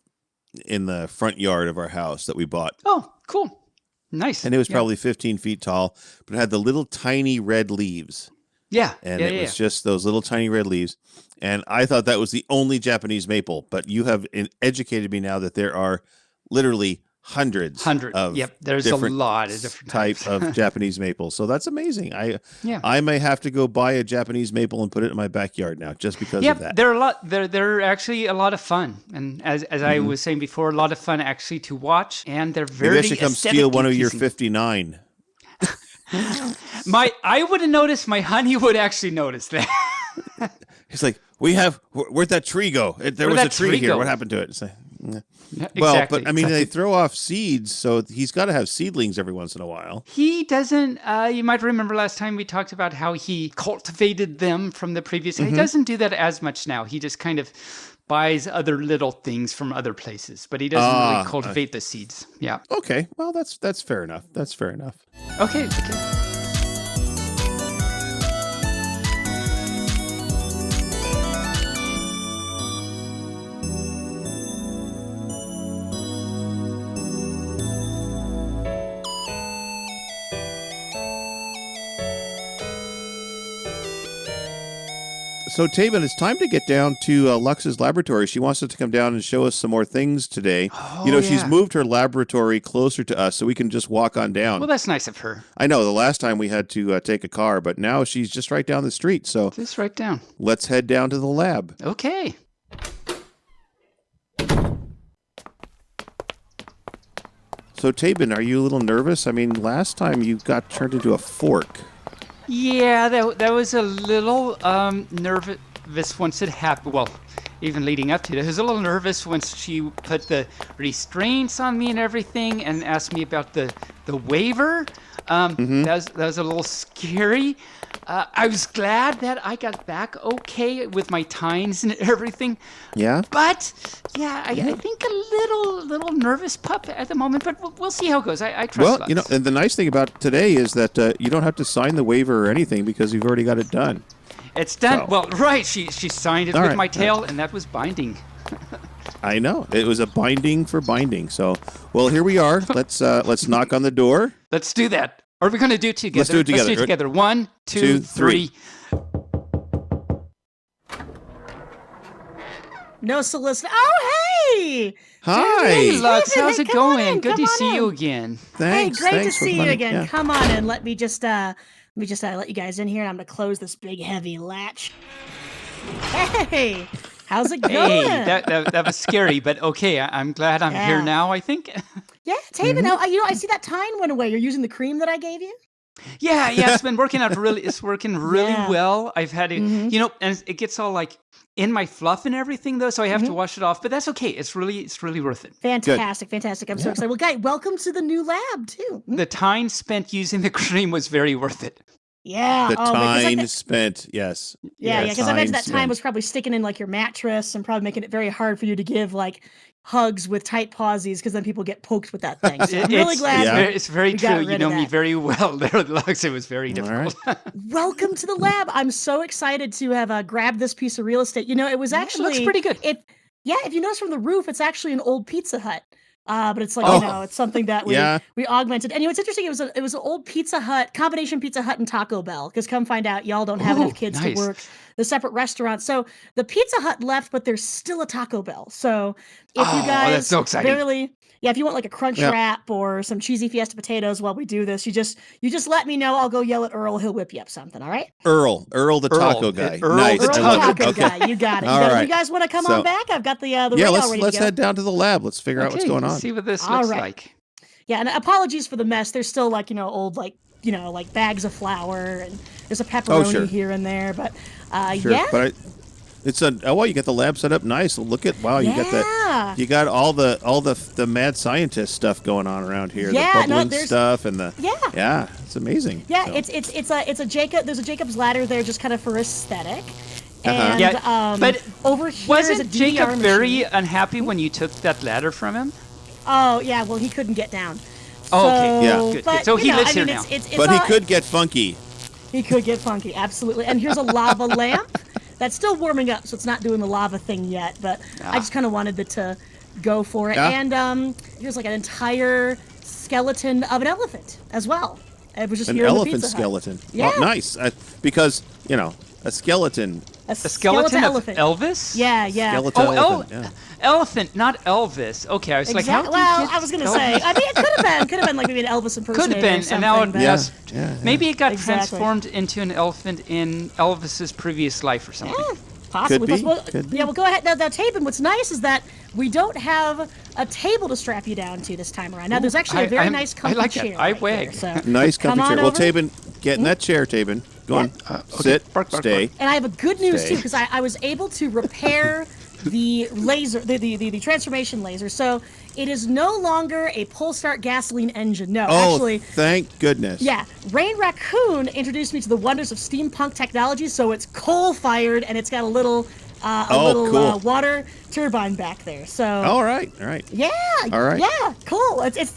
in the front yard of our house that we bought. Oh, cool. Nice. And it was probably 15 feet tall, but it had the little tiny red leaves. Yeah. And it was just those little tiny red leaves. And I thought that was the only Japanese maple, but you have educated me now that there are literally hundreds of there's a lot of different types of Japanese maple. So that's amazing. I may have to go buy a Japanese maple and put it in my backyard now just because of that. They're actually a lot of fun. And as I was saying before, a lot of fun actually to watch, and they're very Maybe I should come steal one of your 59. I wouldn't notice, my honey would actually notice that. He's like, where'd that tree go? There was a tree here. What happened to it? It's like, well, but I mean, they throw off seeds, so he's got to have seedlings every once in a while. He doesn't. You might remember last time we talked about how he cultivated them from the previous. He doesn't do that as much now. He just kind of buys other little things from other places, but he doesn't really cultivate the seeds. Yeah. Okay. Well, that's fair enough. That's fair enough. Okay. So, Taebyn, it's time to get down to Lux's laboratory. She wants us to come down and show us some more things today. She's moved her laboratory closer to us so we can just walk on down. Well, that's nice of her. I know. The last time we had to take a car, but now she's just right down the street. So just right down. Let's head down to the lab. Okay. So, Taebyn, are you a little nervous? I mean, last time you got turned into a fork. Yeah, that was a little nervous once it happened. Well, even leading up to it, I was a little nervous once she put the restraints on me and everything, and asked me about the waiver. That was a little scary. I was glad that I got back okay with my tines and everything. Yeah. But I think a little nervous pup at the moment. But we'll see how it goes. I trust. Well, and the nice thing about today is that you don't have to sign the waiver or anything because you've already got it done. It's done. So. Well, right. She signed it with my tail, and that was binding. I know. It was a binding for binding. So, well, here we are. Let's knock on the door. Let's do that. Are we going to do it together? Let's do it together. Let's do it together. 1, 2, 3. No solicitor. Oh, hey! Hi. Hey, Lux. How's it going? In, Good to see you again. Thanks. Hey, great to for see you coming. again. Yeah. Come on in. Let me just let you guys in here. I'm going to close this big, heavy latch. Hey! How's it going? Hey, that was scary, but okay. I'm glad I'm here now, I think. Yeah, Taebyn, I see that tine went away. You're using the cream that I gave you? Yeah, it's been working out really. It's working really well. I've had it, and it gets all like in my fluff and everything though, so I have to wash it off. But that's okay. It's really worth it. Fantastic. I'm so excited. Well, guys, welcome to the new lab too. The time spent using the cream was very worth it. Yeah. The time spent, yes. Yeah, because I imagine that time was probably sticking in like your mattress and probably making it very hard for you to give like hugs with tight pauses because then people get poked with that thing. So I'm really glad. It's very true. You know me very well there, Lux. It was very difficult. Right. Welcome to the lab. I'm so excited to have grabbed this piece of real estate. It was actually... it looks pretty good. If you notice from the roof, it's actually an old Pizza Hut. But it's like, it's something that we augmented. And it's interesting. It was an old Pizza Hut, combination Pizza Hut and Taco Bell. Because come find out, y'all don't have enough kids to work the separate restaurants. So the Pizza Hut left, but there's still a Taco Bell. So if you guys that's so exciting. if you want like a crunch wrap or some cheesy Fiesta potatoes while we do this, you just let me know. I'll go yell at Earl. He'll whip you up something. All right. Earl the taco guy. Nice. Earl the taco guy. You got it. All right. You guys want to come on back? I've got the rig all ready let's to go. head down to the lab. Let's figure out what's going on. See what this looks like. Yeah, and apologies for the mess. There's still like old like bags of flour, and there's a pepperoni here and there, but But it's you got the lab set up nice. Look at you got all the mad scientist stuff going on around here. The bubbling stuff and it's amazing. Yeah, so. it's a Jacob. There's a Jacob's ladder there, just kind of for aesthetic. And but over here wasn't Jacob very unhappy when you took that ladder from him? Oh yeah, well he couldn't get down. Okay, good. But, so he lives here now. But he could get funky. He could get funky, absolutely. And here's a lava lamp that's still warming up, so it's not doing the lava thing yet. But I just kind of wanted to go for it. Yeah. And here's like an entire skeleton of an elephant as well. It was just an elephant skeleton. Yeah, nice. Because a skeleton. A skeleton of elephant. Elvis? Yeah. Elephant, elephant, not Elvis. Okay, I was like, how? Well, I was gonna say. I mean, it could have been like maybe an Elvis impersonator. Could have been, and now maybe it got transformed into an elephant in Elvis's previous life or something. Yeah, possibly. Could be. Yeah, well, go ahead. Now, Taebyn, what's nice is that we don't have a table to strap you down to this time around. Now, there's actually a very nice comfy chair. I wag. So nice comfy chair. Well, Taebyn, get in that chair, Taebyn. Go on. Sit. Stay. And I have a good news too, because I was able to repair the laser, the transformation laser. So it is no longer a pull start gasoline engine. No, actually. Thank goodness. Yeah. Rain Raccoon introduced me to the wonders of steampunk technology. So it's coal fired, and it's got a little cool. Water turbine back there. So. All right. Yeah. All right. Yeah. Cool. It's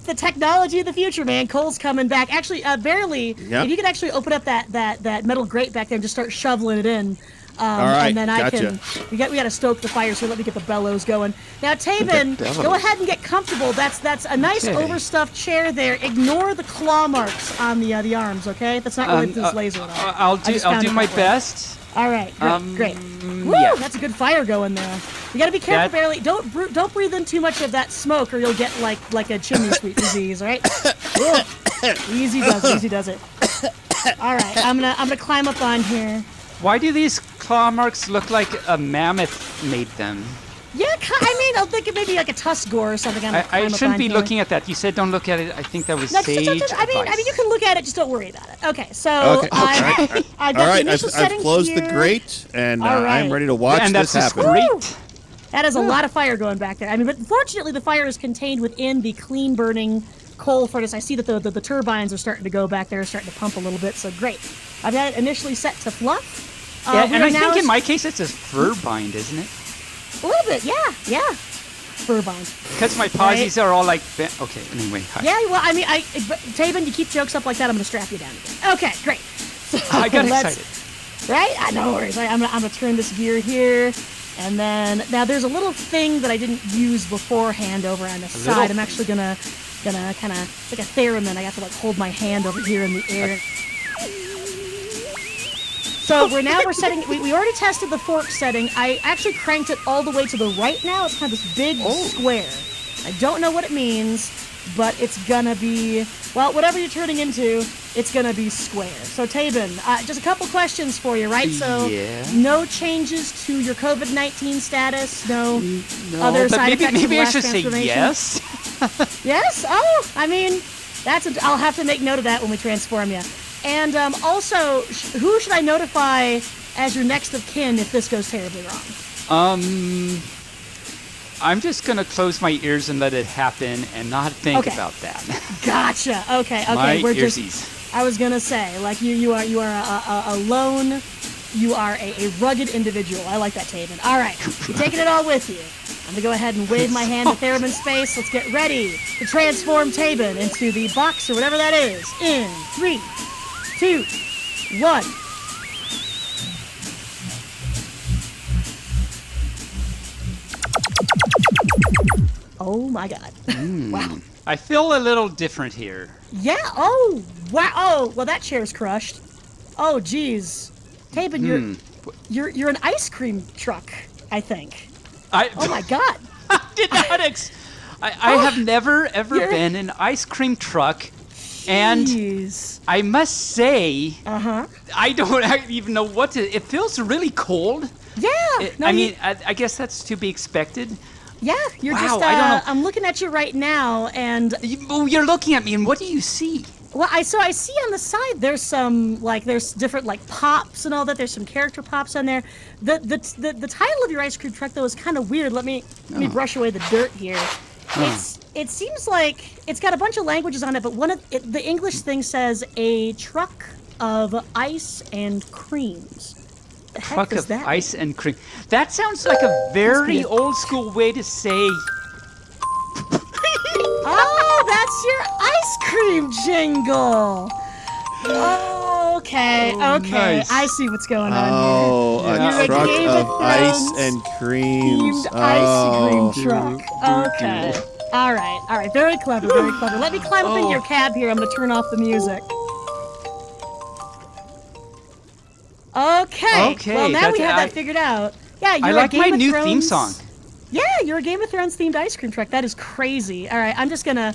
the technology of the future, man. Coal's coming back. Actually, Bearly, if you could actually open up that metal grate back there and just start shoveling it in. All right, and then we got to stoke the fire, so let me get the bellows going. Now, Taebyn, go ahead and get comfortable. That's a nice overstuffed chair there. Ignore the claw marks on the arms, okay? That's not related to this laser at all. I'll do my best. All right, great. Woo, that's a good fire going there. You got to be careful, Bearly. Don't breathe in too much of that smoke, or you'll get like a chimney sweep disease, all right? Easy does it. All right, I'm gonna climb up on here. Why do these claw marks look like a mammoth made them? Yeah, I mean, I'll think it maybe like a tusk gore or something. I shouldn't be looking at that. You said don't look at it. I think that was sage advice. I mean, you can look at it. Just don't worry about it. Okay, so I got the initial setting I've closed here. the grate, and I'm ready to watch this happen. Great. That is a lot of fire going back there. I mean, but fortunately, the fire is contained within the clean burning coal furnace. I see that the turbines are starting to go back there, starting to pump a little bit. So great. I've got it initially set to fluff. And I think in my case it's a fur bind, isn't it? A little bit, yeah. Fur bind. Because my posies are all like okay, anyway. Hi. Yeah, well, I mean, Taebyn, you keep jokes up like that, I'm going to strap you down again. Okay, great. So I got excited. Right? No worries. I'm going to turn this gear here. And then, now there's a little thing that I didn't use beforehand over on the side. I'm actually going to kind of, it's like a theremin. I got to hold my hand over here in the air. So we're setting, we already tested the fork setting. I actually cranked it all the way to the right now. It's kind of this big square. I don't know what it means, but it's gonna be, well, whatever you're turning into, it's gonna be square. So Taebyn, just a couple questions for you, right? So no changes to your COVID-19 status, no other side effects. Maybe I should say yes. Yes? Oh, I mean, I'll have to make note of that when we transform you. And also, who should I notify as your next of kin if this goes terribly wrong? I'm just gonna close my ears and let it happen and not think about that. Gotcha. Okay. My We're earsies. I was gonna say, like you are a lone, you are a rugged individual. I like that, Taebyn. All right, you're taking it all with you. I'm gonna go ahead and wave my hand at theremin space. Let's get ready to transform Taebyn into the box or whatever that is. In 3, 2, 1. Oh my God. Wow. I feel a little different here. Yeah. Oh wow. Oh well, that chair's crushed. Oh geez, Taebyn, you're an ice cream truck, I think. Oh my God. I did not I have never ever been an ice cream truck. And Jeez. I must say, Uh-huh. I don't even know what to. It feels really cold. Yeah. I guess that's to be expected. Yeah, you're Wow, just. I don't know. I'm looking at you right now, and You're looking at me, and what do you see? well, I see on the side there's some there's different pops and all that. There's some character pops on there. The title of your ice cream truck though is kind of weird. Let me brush away the dirt here. It seems like it's got a bunch of languages on it, but the English thing says a truck of ice and creams. The heck Truck does of that ice and cream. That sounds like a very old school way to say. Oh, that's your ice cream jingle. Okay, okay. nice. I see what's going on Oh, Yeah. a You're a truck Game of of ice Thrones and creams. here. Themed ice Oh. cream truck. Okay. All right. Very clever, very clever. Let me climb up in your cab here. I'm going to turn off the music. Okay. Okay, Well, now we that's- have that figured out. Yeah, you're I a like Game my of new Thrones... theme song. Yeah, you're a Game of Thrones themed ice cream truck. That is crazy. All right, I'm just gonna.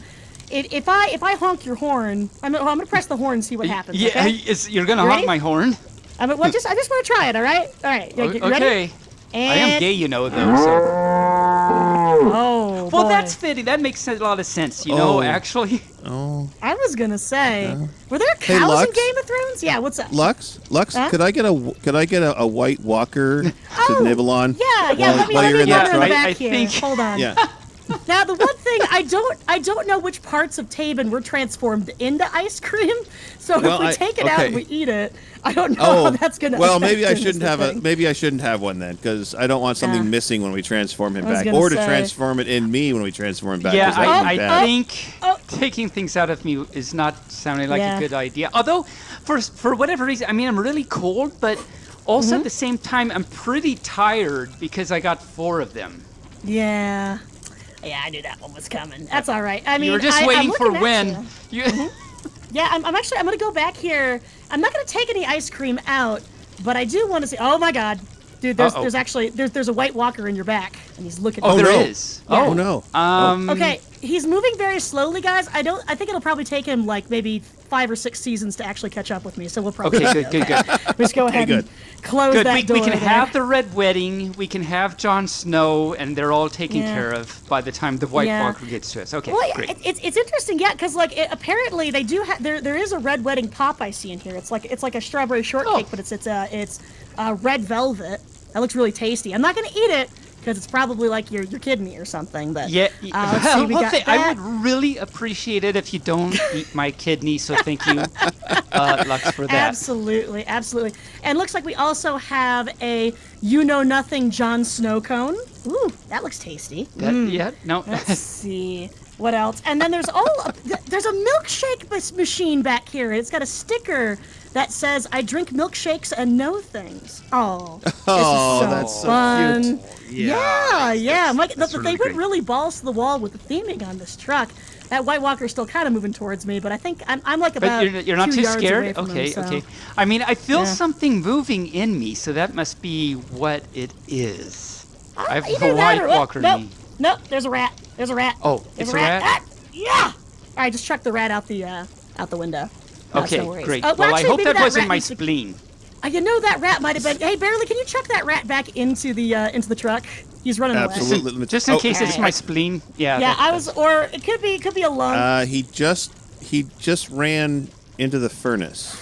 If I honk your horn, I'm gonna press the horn and see what happens. Yeah, Okay? you're gonna You honk ready? my horn. I just want to try it. All right. All right. You Okay. ready? I am And- gay, you know, though. So. Oh. Well, boy. that's fitting. That makes a lot of sense. You know, Oh. actually. Oh. I was gonna say, were there Hey, cows in Lux? Game of Thrones? Yeah. What's up? Lux, Huh? could I get a White Walker to nibble on? Yeah. While Let me you're in that run truck? back I here. think- Hold on. Yeah. Now the one thing I don't know which parts of Taebyn were transformed into ice cream. So Well, if we take it out and we eat it, I don't know how that's gonna. well, affect maybe I him, is shouldn't the have thing. maybe I shouldn't have one then, because I don't want something Yeah. missing when we transform him I was back, gonna or to say. transform it in me when we transform him back. Yeah, 'cause that'd I be bad. think taking things out of me is not sounding like Yeah. a good idea. Although, for whatever reason, I mean, I'm really cold, but also Mm-hmm. at the same time, I'm pretty tired because I got 4 of them. Yeah. Yeah, I knew that one was coming. That's all right. I mean, You were just I'm waiting for looking at when. you. You, Yeah, I'm gonna go back here. I'm not gonna take any ice cream out, but I do want to see. Oh my God, dude, there's actually there's a White Walker in your back, and he's looking. oh, at there no. is. Yeah. Oh no. Okay, he's moving very slowly, guys. I think it'll probably take him like maybe 5 or 6 seasons to actually catch up with me. So we'll probably. Okay, good. Just go ahead good. and close Good. that We door. can there. have the Red Wedding. We can have Jon Snow, and they're all taken Yeah. care of by the time the White Yeah. Walker gets to us. Okay, Well, great. it's interesting, yeah, because apparently they do have there is a red wedding pop I see in here. It's like a strawberry shortcake, but it's red velvet. That looks really tasty. I'm not gonna eat it because it's probably like your kidney or something. But Yeah, let's see, we got I that. would really appreciate it if you don't eat my kidney. So thank you, Lux, for that. Absolutely, absolutely. And looks like we also have a you-know-nothing Jon Snow cone. Ooh, that looks tasty. Yeah, no. Let's see what else. And then there's there's a milkshake machine back here. It's got a sticker that says "I drink milkshakes and know things." Oh, this Oh, is so that's so fun. cute. Yeah. that's They really went great. really balls to the wall with the theming on this truck. That White Walker's still kind of moving towards me, but I think I'm like about But you're not 2 too yards away scared? from Okay, him, so. okay. I mean, I feel Yeah. something moving in me, so that must be what it is. I have Either a that White or Walker nope, in me. nope. There's a rat. There's a rat. Oh, There's it's a rat? Ah, yeah. All right, just chuck the rat out the window. No, it's Okay, no worries. great. Well, Well, I actually, hope maybe that wasn't rat my needs to- spleen. You know that rat might have been. Hey, Bearly, can you chuck that rat back into the truck? He's running away. Absolutely. Just in Oh, case it's Alright. my spleen. Yeah. Yeah, that- or it could be a lung. He just ran into the furnace.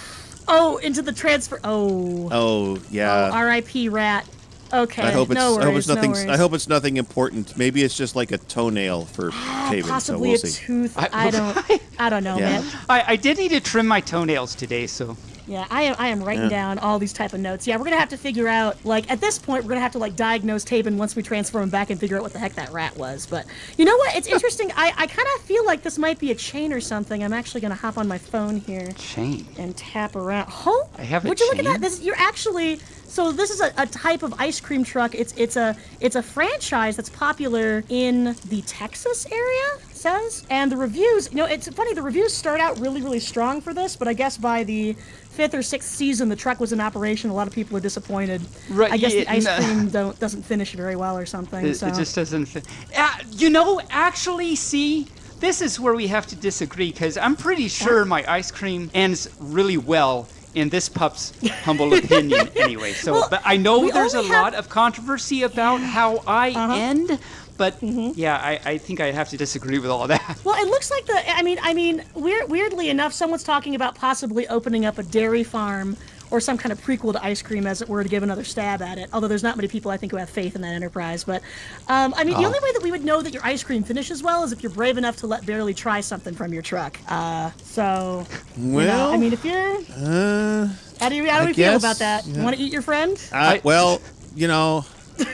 Into the transfer. Oh yeah. R.I.P. rat. Okay. I hope it's no worries, I hope it's nothing. No worries. I hope it's nothing important. Maybe it's just like a toenail for Taebyn. So Possibly we'll a see. tooth. I- I don't know, Yeah. man. I did need to trim my toenails today, so. Yeah, I am writing down all these type of notes. Yeah, we're gonna have to figure out, like, at this point, we're gonna have to like diagnose Taebyn once we transform him back and figure out what the heck that rat was. But you know what? It's interesting. I kind of feel like this might be a chain or something. I'm actually gonna hop on my phone here Chain. and tap around. Oh, I have a would you look at chain? that? You're actually So this is a type of ice cream truck. It's a franchise that's popular in the Texas area, it says. And the reviews, it's funny, the reviews start out really, really strong for this, but I guess by the 5th or 6th season, the truck was in operation. A lot of people are disappointed. Right, I guess the ice cream doesn't finish very well or something. It just doesn't fit. Actually, see, this is where we have to disagree, because I'm pretty sure my ice cream ends really well in this pup's humble opinion anyway. So, Well, but I know we there's a only have- lot of controversy about how I end, but Mm-hmm. yeah, I think I have to disagree with all that. Well, it looks like weirdly enough, someone's talking about possibly opening up a dairy farm or some kind of prequel to ice cream, as it were, to give another stab at it. Although there's not many people, I think, who have faith in that enterprise. But, the only way that we would know that your ice cream finishes well is if you're brave enough to let Bearly try something from your truck. Well, if you're... how do we feel about that? You want to eat your friend?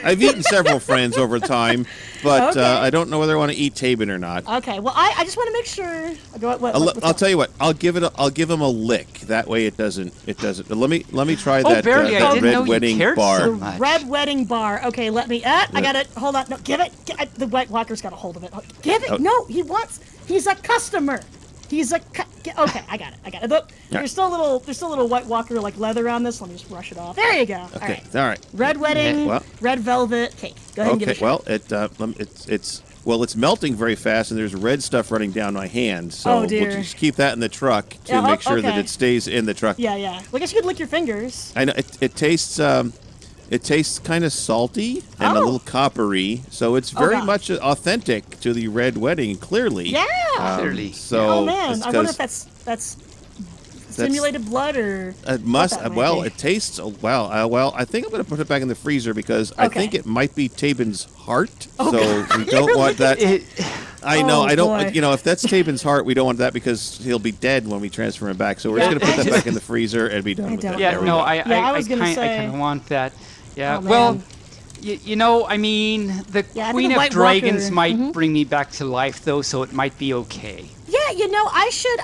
I've eaten several friends over time, but Okay. I don't know whether I want to eat Taebyn or not. Okay, well, I just want to make sure... I'll tell you what. I'll give him a lick. That way, it doesn't. Let me try that. Bearly, I that didn't know red you wedding cared bar. so The much. red wedding bar. Okay, let me... I got it. Hold on. No, give it. The White Walker's got a hold of it. Give it. Oh. No, he's a customer. Okay, I got it. Look, there's still a little White Walker like leather on this. Let me just brush it off. There you go. Okay. All right. Red wedding, Well- red velvet cake. Go ahead and give it a shot. Well, it's melting very fast, and there's red stuff running down my hand. So Oh, dear. we'll just keep that in the truck to Yeah, make sure that okay. it stays in the truck. Yeah. Well, I guess you could lick your fingers. I know it tastes. It tastes kind of salty and a Oh. little coppery, so it's very God. much authentic to the red wedding. Clearly. Yeah. Clearly. So Oh man, it's I wonder 'cause if that's simulated blood or it must. what that might Well, be. it tastes. Well, I think I'm going to put it back in the freezer because I Okay. think it might be Taebyn's heart. Oh, so God. we don't want that. I know. Oh, I don't. boy. If that's Taebyn's heart, we don't want that because he'll be dead when we transfer him back. So we're just Yeah. going to put that back in the freezer and be done with don't that. Yeah, There we no, go. I was gonna I say- kind of want that. Yeah, Oh, well, man. the Yeah, I think Queen the of White Dragons Walker- might bring me back to life, though, so it might be okay. Yeah,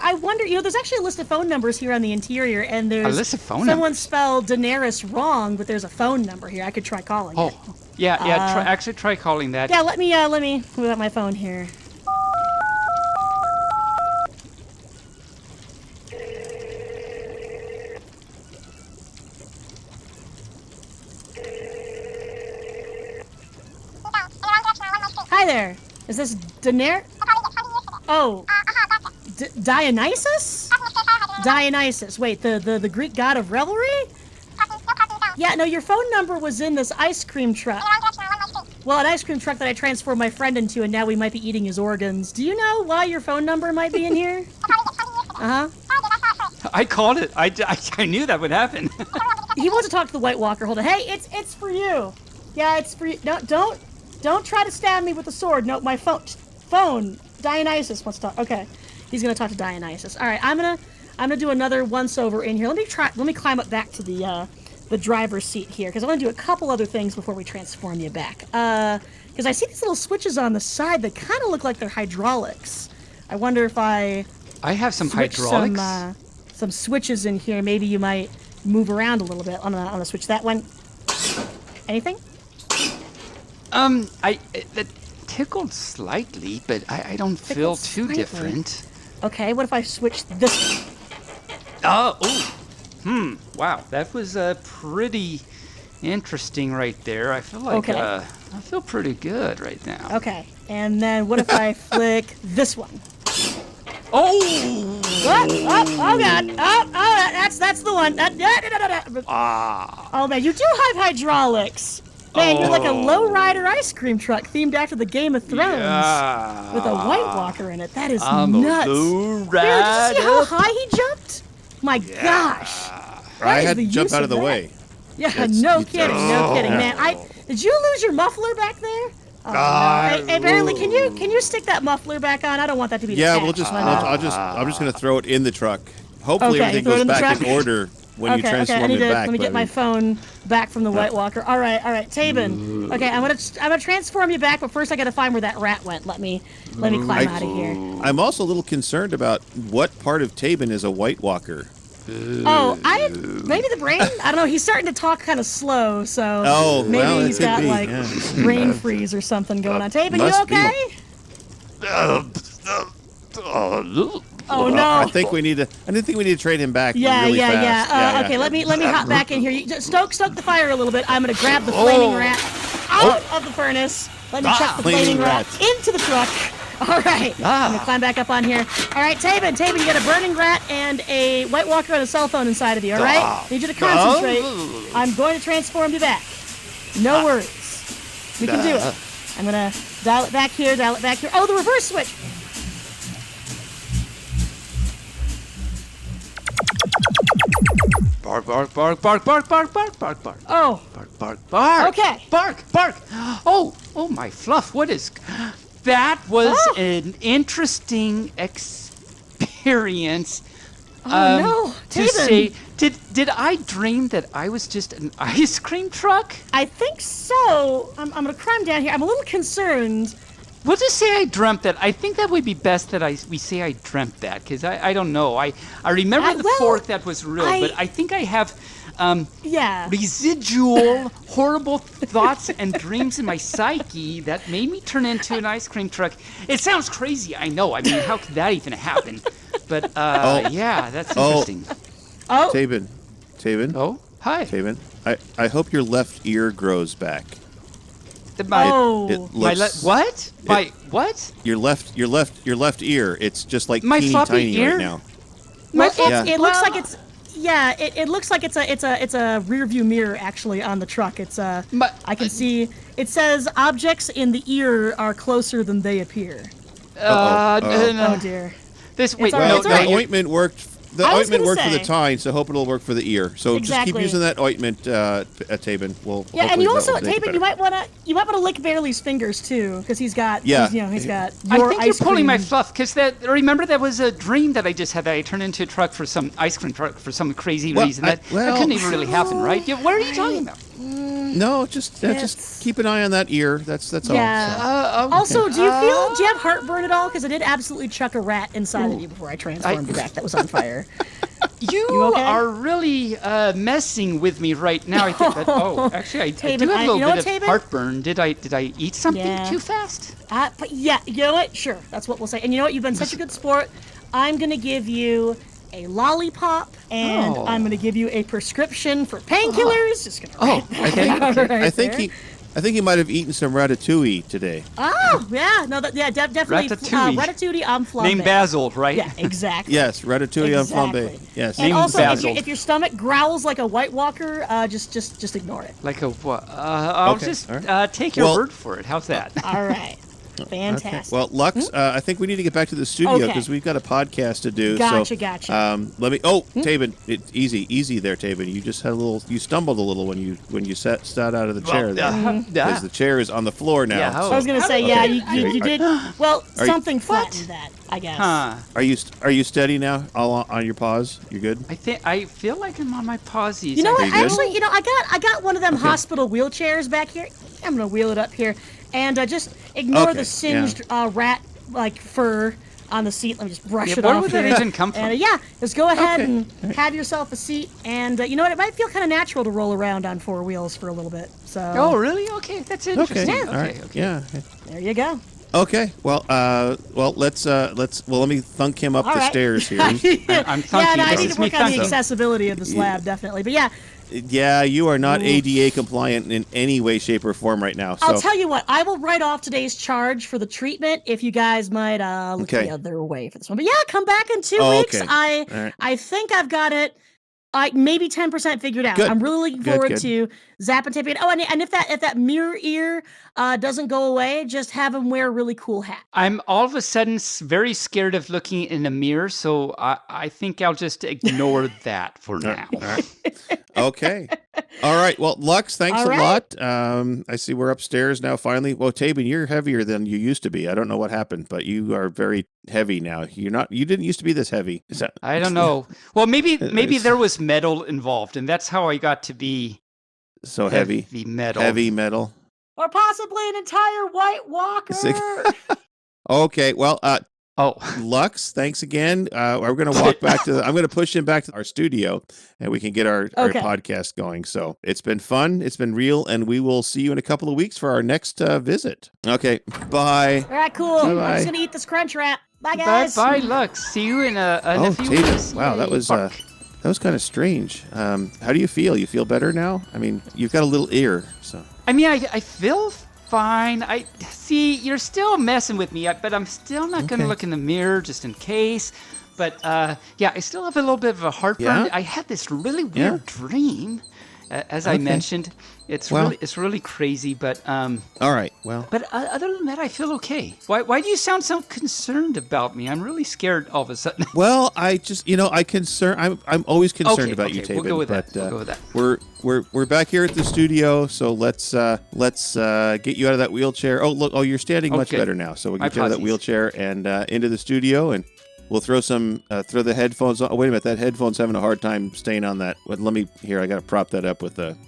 I wonder, there's actually a list of phone numbers here on the interior, and there's... list of phone Someone numbers? spelled Daenerys wrong, but there's a phone number here. I could try calling Oh, it. yeah, try calling that. Yeah, let me move out my phone here. Hi there. Is this Daenerys? Oh. Dionysus? Dionysus. Wait, the Greek god of revelry? Yeah, no, your phone number was in this ice cream truck. Well, an ice cream truck that I transformed my friend into, and now we might be eating his organs. Do you know why your phone number might be in here? Uh-huh. I called it. I knew that would happen. He wants to talk to the White Walker. Hold on. Hey, it's for you. Yeah, it's for you. No, don't try to stab me with the sword. No, my phone. Dionysus wants to talk. Okay, he's gonna talk to Dionysus. All right, I'm gonna do another once over in here. Let me climb up back to the driver's seat here because I want to do a couple other things before we transform you back. Because I see these little switches on the side that kind of look like they're hydraulics. I wonder if I have some switch hydraulics. some switches in here. Maybe you might move around a little bit. I'm gonna switch that one. Anything? That tickled slightly, but I don't feel Tickled too slightly. different. Okay, what if I switch this? Wow, that was pretty interesting right there. I feel like Okay. I feel pretty good right now. Okay, and then what if I flick this one? Oh! Oh God! That's the one. Oh man, you do have hydraulics. Man, you're like a lowrider ice cream truck themed after the Game of Thrones Yeah. with a White Walker in it. That is I'm nuts. a low Dude, did you see how rider. high he jumped? My gosh. I is had the to jump use out of of the that. way. Yeah, That's- no you kidding, man. Did you lose your muffler back there? Oh, no. Hey, Bearly, can you stick that muffler back on? I don't want that to be Yeah, detached. we'll just. I'm just gonna throw it in the truck. Hopefully Okay, everything throw it goes in the back truck. in order when you Okay, transform I need it to back. let me but get my phone back from the White Walker. All right, Taebyn. Okay, I'm gonna transform you back, but first I gotta find where that rat went. Let me climb out of here. I'm also a little concerned about what part of Taebyn is a White Walker. Oh, I right? Maybe the brain. I don't know. He's starting to talk kind of slow, so maybe well, it he's could got be, like yeah. brain freeze or something going on. Taebyn, you must be. okay? Oh no! I think we need to. I think we need to trade him back. Yeah, really yeah, fast. yeah. Okay, let me hop back in here. You just stoke the fire a little bit. I'm gonna grab the flaming rat out of the furnace. Let me chuck the flaming rat into the truck. All right, I'm gonna climb back up on here. All right, Taebyn, you got a burning rat and a White Walker and a cell phone inside of you. All right, need you to concentrate. I'm going to transform you back. No worries. We can do it. I'm gonna dial it back here. Oh, the reverse switch. Bark, bark, bark, bark, bark, bark, bark, bark, bark. Oh. Bark, bark, bark. Okay. Bark, bark. Oh, my fluff. What is... That was an interesting experience. Oh, no. To Taebyn. say, did I dream that I was just an ice cream truck? I think so. I'm going to climb down here. I'm a little concerned. We'll just say I dreamt that. I think that would be best that we say I dreamt that, because I don't know. I remember the fork that was real, but I think I have residual horrible thoughts and dreams in my psyche that made me turn into an ice cream truck. It sounds crazy, I know. I mean, how could that even happen? But yeah, that's interesting. Oh, Taebyn. Oh, hi. Taebyn. I hope your left ear grows back. My, It looks, what? My what? Your left ear. It's just like My teeny floppy tiny ear? right now. well, Yeah. it looks like it's. Yeah, it looks like it's a rear view mirror actually on the truck. It's But- I can see it says objects in the ear are closer than they appear. Oh dear. This wait, all right, no, it's no, all right. The ointment worked. The I was ointment gonna worked for the say. tine, so hope it'll work for the ear. So just keep Exactly. using that ointment, Taebyn. We'll Yeah, and you also, hopefully that'll make it Taebyn, you might wanna lick Bearly's fingers too, because he's got Yeah. he's got I your think you're ice pulling my cream. fluff, because remember that was a dream that I just had, that I turned into a truck for some ice cream truck for some crazy Well, reason. That well- couldn't even really happen, right? Yeah, what are you talking about? No, just keep an eye on that ear. That's all. Yeah. So. Okay. Also, do you have heartburn at all? Because I did absolutely chuck a rat inside of you before I transformed you back. That was on fire. You okay? are really messing with me right now. I think that, actually, I Taebyn, do have a you little know bit what, of Taebyn? heartburn. Did I eat something Yeah. too fast? But yeah, you know what? Sure, that's what we'll say. And you know what? You've been such a good sport. I'm gonna give you a lollipop, and I'm gonna give you a prescription for painkillers. Just gonna. I think he might have eaten some ratatouille today. Oh yeah, no, definitely Ratatouille. ratatouille on flambe. Named Basil, right? Yeah, exactly. Yes, ratatouille Exactly. on flambe. Yes. And Named also, Basil. if your stomach growls like a White Walker, just ignore it. Like a what? I'll Okay, just all right. take your Well- word for it. How's that? All right, fantastic. Well, Lux, I think we need to get back to the studio Okay. because we've got a podcast to do. Gotcha, so, gotcha. Let me. Oh, Taebyn, easy there, Taebyn. You just had a little. You stumbled a little when you sat out of the chair there, because the chair is on the floor now. Yeah, I was gonna say, yeah, you did. Well, you- something flattened that, I guess. Huh. Are you steady now? All on your paws? You're good. I feel like I'm on my pausies. You know what? you good? Actually, I got one of them hospital wheelchairs back here. I'm gonna wheel it up here, and just ignore Okay, the singed rat like fur on the seat. Let me just brush Yeah, it where off would that here. even come from? And just go ahead Okay. and have yourself a seat. And you know what? It might feel kind of natural to roll around on four wheels for a little bit. So. Oh, really? Okay, that's interesting. Okay. Okay, All right. okay. Yeah. There you go. Okay. Well, let's let me thunk him up All the right. stairs here. I'm Yeah, thunky. no, I This need is to me work on the thunky. accessibility of this lab, definitely. But yeah, Yeah, you are not ADA compliant in any way, shape, or form right now. So I'll tell you what, I will write off today's charge for the treatment if you guys might look Okay. the other way for this one. But yeah, come back in 2 Oh, weeks. okay. I All right. I think I've got it. Maybe 10% figured out. Good. I'm really looking Good, forward good. to Zap and Taebyn. Oh, and if that mirror ear doesn't go away, just have him wear a really cool hat. I'm all of a sudden very scared of looking in a mirror, so I think I'll just ignore that for now. All right. Okay. All right. Well, Lux, thanks All a right. lot. I see we're upstairs now. Finally. Well, Taebyn, you're heavier than you used to be. I don't know what happened, but you are very heavy now. You're not. You didn't used to be this heavy. Is that? I don't know. Well, maybe there was metal involved, and that's how I got to be So heavy. heavy metal. Heavy metal. Or possibly an entire White Walker. Okay. Well, Oh, Lux, thanks again. We're going to walk back I'm going to push him back to our studio and we can get our podcast going. So it's been fun. It's been real. And we will see you in a couple of weeks for our next visit. Okay. Bye. All right, cool. Bye-bye. I'm just going to eat this crunch wrap. Bye, guys. bye, Lux. See you in a few weeks. Wow, that was kind of strange. How do you feel? You feel better now? I mean, you've got a little ear, so. I mean, I feel fine. I see you're still messing with me, but I'm still not going to look in the mirror just in case. But yeah, I still have a little bit of a heartburn. Yeah? I had this really weird dream, as I mentioned. It's really crazy, but all right. Well, but other than that, I feel okay. Why do you sound so concerned about me? I'm really scared all of a sudden. Well, I just I'm always concerned about you, Taebyn. We'll go with that. We'll go with that. We're back here at the studio, so let's get you out of that wheelchair. Oh, look, you're standing much better now. So we'll get you out of that wheelchair and into the studio, and we'll throw the headphones on. Oh, wait a minute, that headphone's having a hard time staying on that. Let me I got to prop that up with the.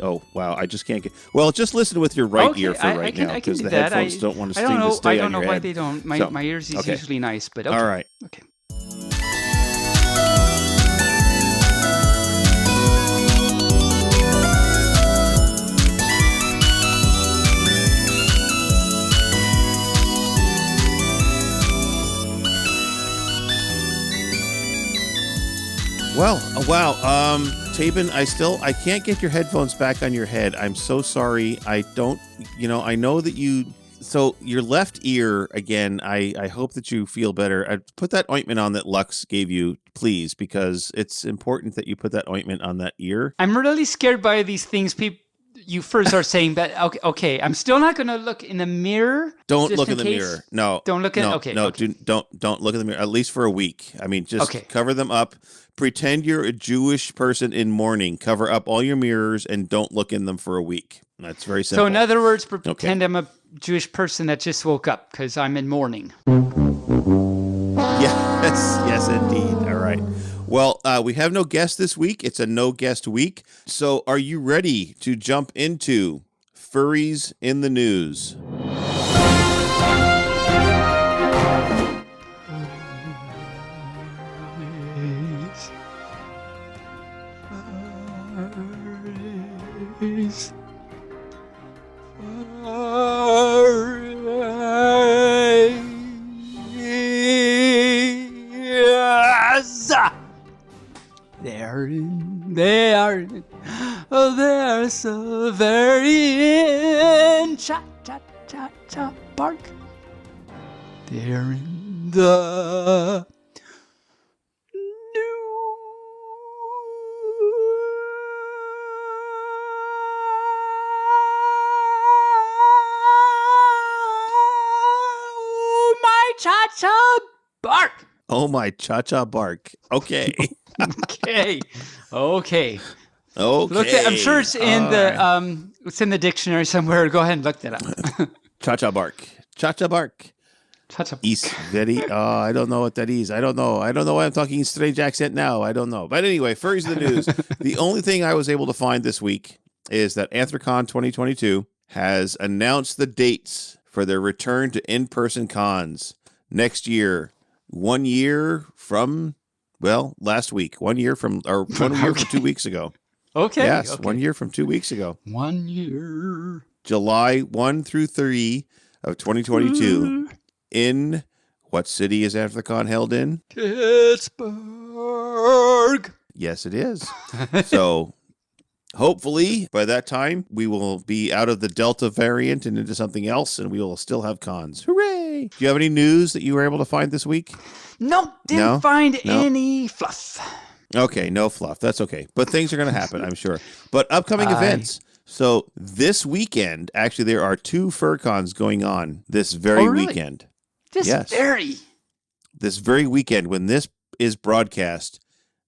Oh, wow, I just can't get... Well, just listen with your right ear for right now, because the headphones don't want to stay on your head. I don't know why they don't. My ears is usually nice, but okay. All right. Okay. Well, wow. Taebyn, I can't get your headphones back on your head. I'm so sorry. I know that so your left ear, again, I hope that you feel better. Put that ointment on that Lux gave you, please, because it's important that you put that ointment on that ear. I'm really scared by these things you first are saying, but okay, I'm still not going to look in the mirror. Don't look in the mirror. No. Don't look in, don't look in the mirror, at least for a week. I mean, just cover them up. Pretend you're a Jewish person in mourning. Cover up all your mirrors and don't look in them for a week. That's very simple. So in other words, pretend I'm a Jewish person that just woke up because I'm in mourning. Yes, indeed. All right. Well, we have no guest this week. It's a no guest week. So are you ready to jump into Furries in the News? They're so very in cha bark. They're in the cha-cha bark. Oh, my cha-cha bark. Okay. Okay. I'm sure it's in it's in the dictionary somewhere. Go ahead and look that up. Cha-cha bark. Cha-cha bark. Cha-cha. Is very. I don't know what that is. I don't know why I'm talking in strange accent now. I don't know. But anyway, Furries in the News. The only thing I was able to find this week is that Anthrocon 2022 has announced the dates for their return to in-person cons next year. 1 year from, last week. 1 year from 2 weeks ago. Okay. Yes, okay. 1 year from 2 weeks ago. 1 year. July 1 through 3 of 2022. In what city is Anthrocon held in? Pittsburgh. Yes, it is. So hopefully by that time we will be out of the Delta variant and into something else, and we will still have cons. Hooray! Do you have any news that you were able to find this week? Nope, didn't find any fluff. Okay, no fluff. That's okay. But things are going to happen, I'm sure. But upcoming events. So this weekend, actually, there are 2 FurCons going on this very weekend. This very weekend, when this is broadcast,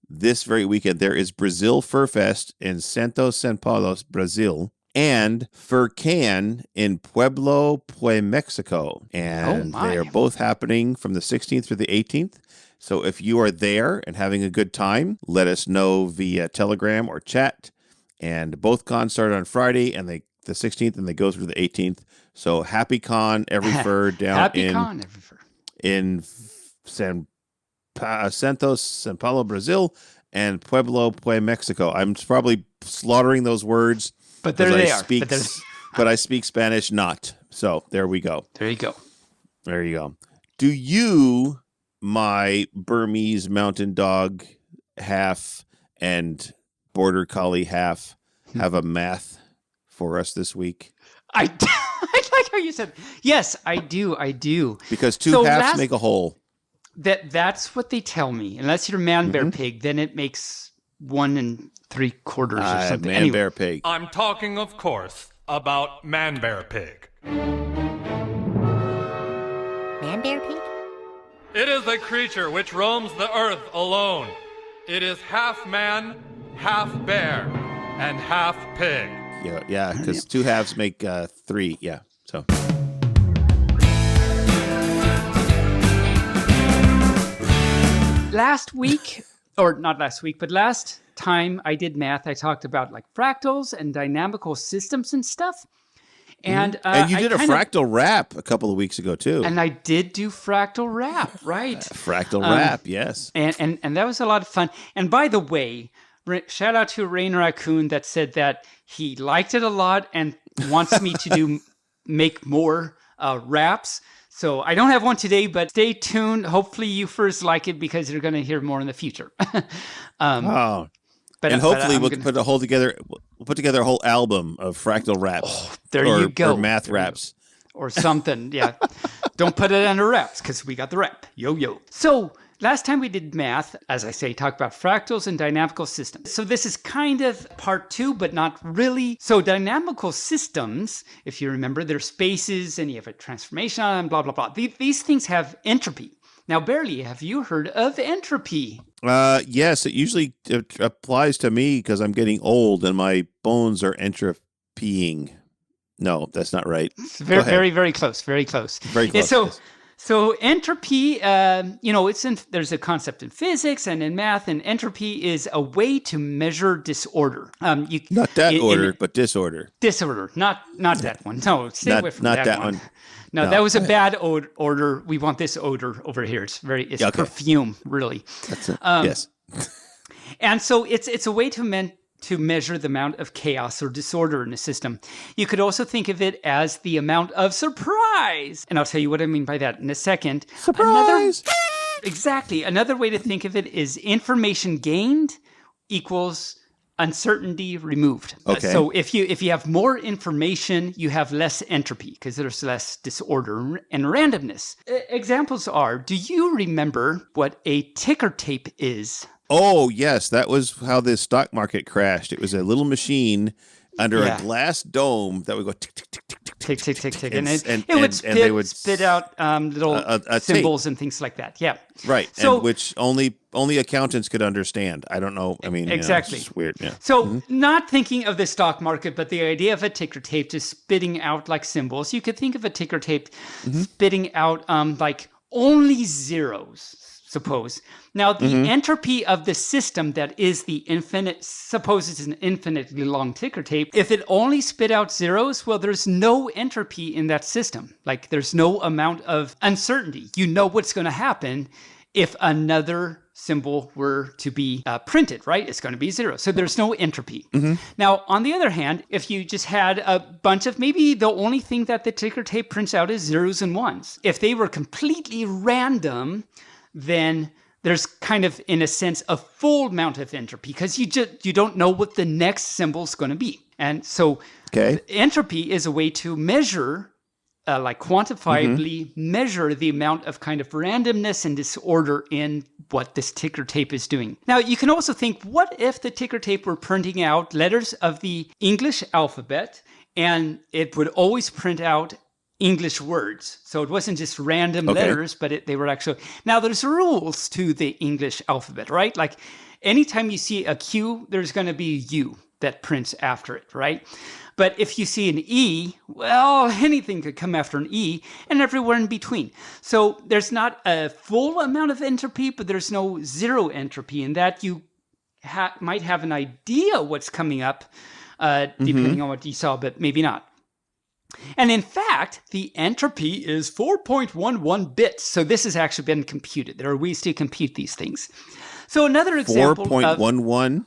this very weekend, there is Brazil Fur Fest in Santos, São Paulo, Brazil, and FurCan in Pueblo, Mexico. And they are both happening from the 16th through the 18th. So if you are there and having a good time, let us know via Telegram or chat. And both cons start on Friday and the 16th, and they go through the 18th. So happy con every fur down happy con every fur. in Santos, San Paulo, Brazil, and Pueblo, Mexico. I'm probably slaughtering those words, but there they are. But I speak Spanish not. So there we go. There you go. There you go. Do you, my Burmese mountain dog half and border collie half, have a math for us this week? I like how you said, yes, I do. Because two halves make a whole. That's what they tell me. Unless you're man bear pig, then it makes 1 3/4 or something. Man bear pig. I'm talking, of course, about man bear pig. Man bear pig? It is a creature which roams the earth alone. It is half man, half bear, and half pig. Yeah, because two halves make 3. Yeah, so. Last week, or not last week, but last time I did math, I talked about like fractals and dynamical systems and stuff. And you did a fractal wrap a couple of weeks ago too. And I did do fractal wrap, right? Fractal wrap, yes. And that was a lot of fun. And by the way, shout out to Rain Raccoon that said that he liked it a lot and wants me to make more wraps. So I don't have one today, but stay tuned. Hopefully you first like it because you're going to hear more in the future. And hopefully we'll put together a whole album of fractal raps. Oh, you go. Or math raps. Or something, yeah. Don't put it under wraps because we got the rap. Yo. So last time we did math, as I say, talked about fractals and dynamical systems. So this is kind of part 2, but not really. So dynamical systems, if you remember, they're spaces and you have a transformation on them, blah, blah, blah. These things have entropy. Now, Bearly, have you heard of entropy? Yes, it usually applies to me because I'm getting old and my bones are entropying. No, that's not right. Very, very close. Very close. Very close. Yeah, so entropy, there's a concept in physics and in math, and entropy is a way to measure disorder. Not that order, but disorder. Disorder, not that one. No, stay away from that one. No, that was a bad odor. We want this odor over here. It's perfume, really. That's it. Yes. And so it's a way to measure the amount of chaos or disorder in a system. You could also think of it as the amount of surprise. And I'll tell you what I mean by that in a second. Surprise! Exactly. Another way to think of it is information gained equals uncertainty removed. Okay. So if you have more information, you have less entropy because there's less disorder and randomness. Examples are, do you remember what a ticker tape is? Oh, yes. That was how the stock market crashed. It was a little machine under a glass dome that would go tick, tick, tick, tick, tick, tick, tick, tick. And it would spit out little symbols and things like that. Yeah. Right. So, and which only accountants could understand. I don't know. I mean, exactly. It's just weird. Yeah. So not thinking of the stock market, but the idea of a ticker tape just spitting out like symbols. You could think of a ticker tape spitting out like only zeros. Suppose. Now, the entropy of the system that is the infinite, suppose it's an infinitely long ticker tape, if it only spit out zeros, well, there's no entropy in that system. Like, there's no amount of uncertainty. You know what's going to happen if another symbol were to be printed, right? It's going to be zero. So there's no entropy. Now, on the other hand, if you just had a bunch of, maybe the only thing that the ticker tape prints out is zeros and ones. If they were completely random, then there's kind of, in a sense, a full amount of entropy because you don't know what the next symbol is going to be. And so entropy is a way to measure, like quantifiably measure the amount of kind of randomness and disorder in what this ticker tape is doing. Now, you can also think, what if the ticker tape were printing out letters of the English alphabet and it would always print out English words. So it wasn't just random letters, but they were actually... Now, there's rules to the English alphabet, right? Like, anytime you see a Q, there's going to be a U that prints after it, right? But if you see an E, well, anything could come after an E, and everywhere in between. So there's not a full amount of entropy, but there's no zero entropy in that. You might have an idea what's coming up, depending on what you saw, but maybe not. And in fact, the entropy is 4.11 bits. So this has actually been computed. There are ways to compute these things. So another example 4.11?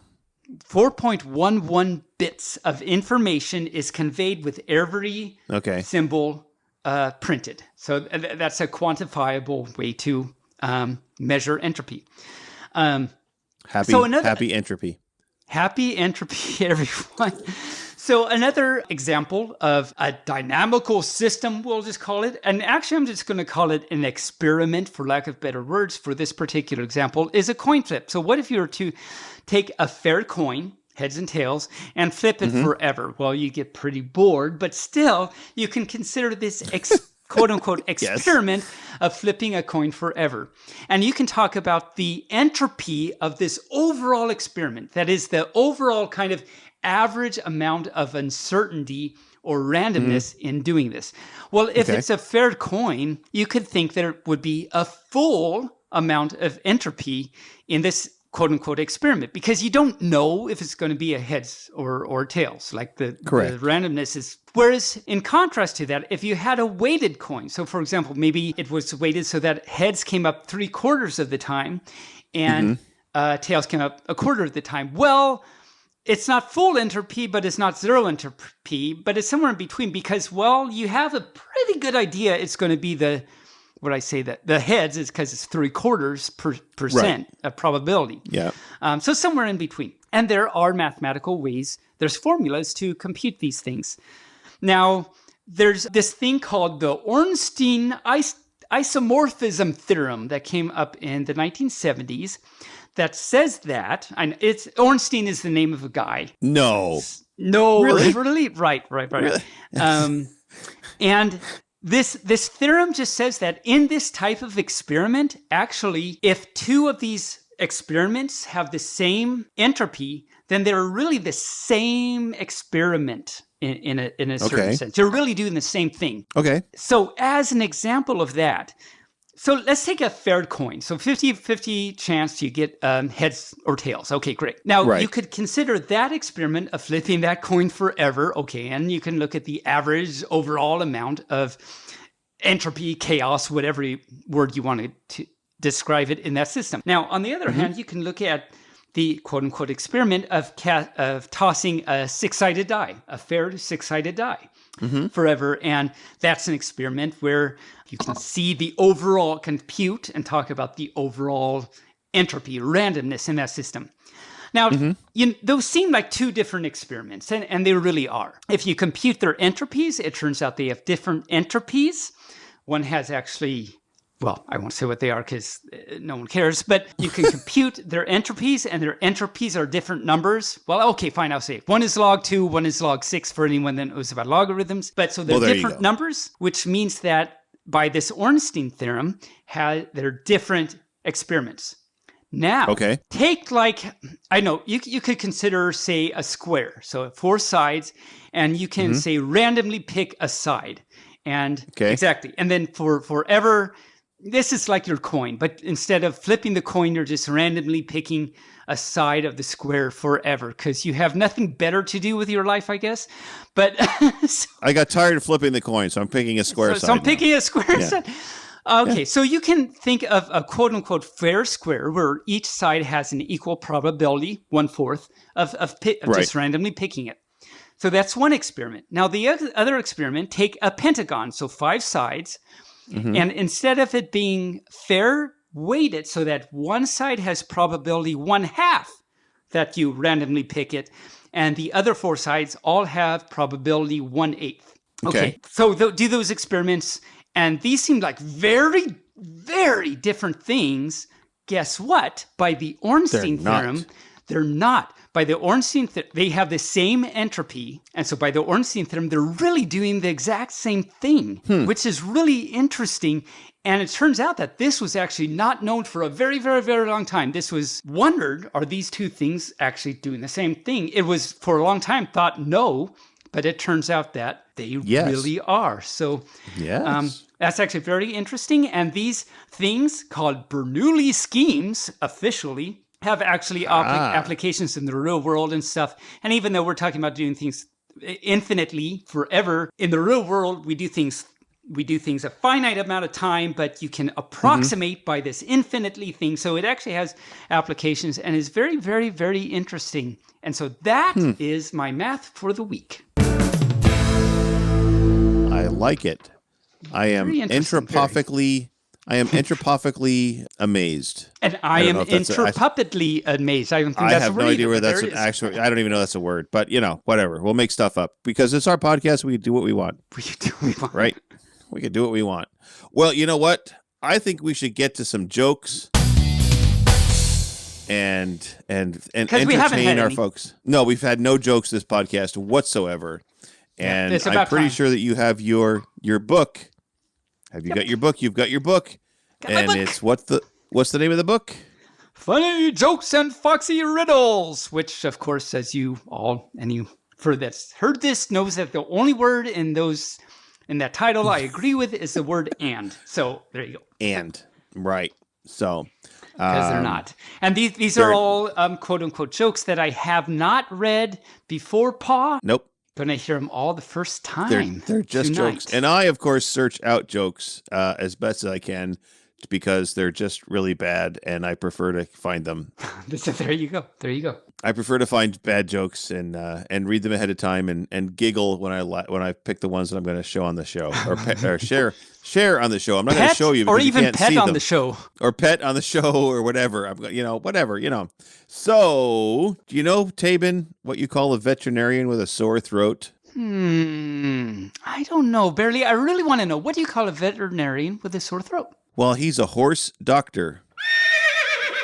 4.11 bits of information is conveyed with every symbol printed. So that's a quantifiable way to measure entropy. Happy entropy. Happy entropy, everyone. So another example of a dynamical system, we'll just call it, and actually I'm just going to call it an experiment, for lack of better words, for this particular example, is a coin flip. So what if you were to take a fair coin, heads and tails, and flip it forever? Well, you get pretty bored, but still, you can consider this quote-unquote experiment of flipping a coin forever. And you can talk about the entropy of this overall experiment. That is the overall kind of average amount of uncertainty or randomness in doing this. Well, if it's a fair coin, you could think there would be a full amount of entropy in this quote-unquote experiment, because you don't know if it's going to be a heads or tails, like the randomness is. Whereas in contrast to that, if you had a weighted coin, so for example, maybe it was weighted so that heads came up 3/4 of the time and tails came up 1/4 of the time. Well, it's not full entropy, but it's not zero entropy, but it's somewhere in between because, well, you have a pretty good idea it's going to be the heads is because it's 3/4% of probability. Yeah. So somewhere in between. And there are mathematical ways, there's formulas to compute these things. Now, there's this thing called the Ornstein isomorphism theorem that came up in the 1970s that says that, and Ornstein is the name of a guy. No, really? Right. Really? And this theorem just says that in this type of experiment, actually, if two of these experiments have the same entropy, then they're really the same experiment in a certain sense. You're really doing the same thing. Okay. So as an example of that, so let's take a fair coin. So 50-50 chance you get heads or tails. Okay, great. Now, you could consider that experiment of flipping that coin forever. Okay, and you can look at the average overall amount of entropy, chaos, whatever word you want to describe it in that system. Now, on the other hand, you can look at the quote-unquote experiment of tossing a six-sided die, a fair six-sided die. Forever. And that's an experiment where you can see the overall compute and talk about the overall entropy, randomness in that system. Now, those seem like two different experiments, and they really are. If you compute their entropies, it turns out they have different entropies. One has actually, well, I won't say what they are because no one cares, but you can compute their entropies, and their entropies are different numbers. Well, okay, fine, I'll say it. One is log 2, one is log 6 for anyone that knows about logarithms. But so they're different numbers, which means that by this Ornstein theorem, they're different experiments. Now, take you could consider, say, a square. So 4 sides, and you can say randomly pick a side. And exactly. And then for forever, this is like your coin, but instead of flipping the coin, you're just randomly picking a side of the square forever because you have nothing better to do with your life, I guess. But I got tired of flipping the coin, so I'm picking a square side. So I'm picking a square side. Okay, so you can think of a quote-unquote fair square where each side has an equal probability, 1/4, of just randomly picking it. So that's one experiment. Now, the other experiment, take a pentagon, so 5 sides, and instead of it being fair, weight it so that one side has probability 1/2 that you randomly pick it, and the other 4 sides all have probability 1/8. Okay. So do those experiments, and these seem like very, very different things. Guess what? By the Ornstein theorem, they're not. By the Ornstein theorem, they have the same entropy. And so by the Ornstein theorem, they're really doing the exact same thing, which is really interesting. And it turns out that this was actually not known for a very, very, very long time. This was wondered, are these two things actually doing the same thing? It was for a long time thought no, but it turns out that they really are. So that's actually very interesting. And these things called Bernoulli schemes officially have actually applications in the real world and stuff. And even though we're talking about doing things infinitely, forever. In the real world, we do things a finite amount of time, but you can approximate by this infinitely thing. So it actually has applications and is very, very, very interesting. And so that is my math for the week. I like it. I am Very interesting, anthropomorphically amazed. And I am interpuppetly amazed. I don't think I that's have a word no idea either, where but that's there it is. actually. I don't even know that's a word, but whatever. We'll make stuff up because it's our podcast. We do what we want, We do what we want. right? We can do what we want. Well, you know what? I think we should get to some jokes and we haven't had entertain our any. folks. No, we've had no jokes this podcast whatsoever. And it's I'm about pretty time. sure that you have your book. Have you got your book? You've got your book. Got my And book. it's what's the name of the book? Funny Jokes and Foxy Riddles, which, of course, as you all, and you heard this, knows that the only word in that title I agree with is the word and. So there you go. And right. So Because they're not. And these are all quote unquote jokes that I have not read before, Paw. Nope. Gonna hear them all the first time. They're just tonight. jokes. And I, of course, search out jokes as best as I can because they're just really bad and I prefer to find them. So there you go. There you go. I prefer to find bad jokes and read them ahead of time and giggle when I pick the ones that I'm going to show on the show or share on the show. I'm not going to show you because or you even can't pet see on them. the show. Or pet on the show or whatever. Whatever. So, do you know, Taebyn, what you call a veterinarian with a sore throat? I don't know, Bearly. I really want to know. What do you call a veterinarian with a sore throat? Well, he's a horse doctor.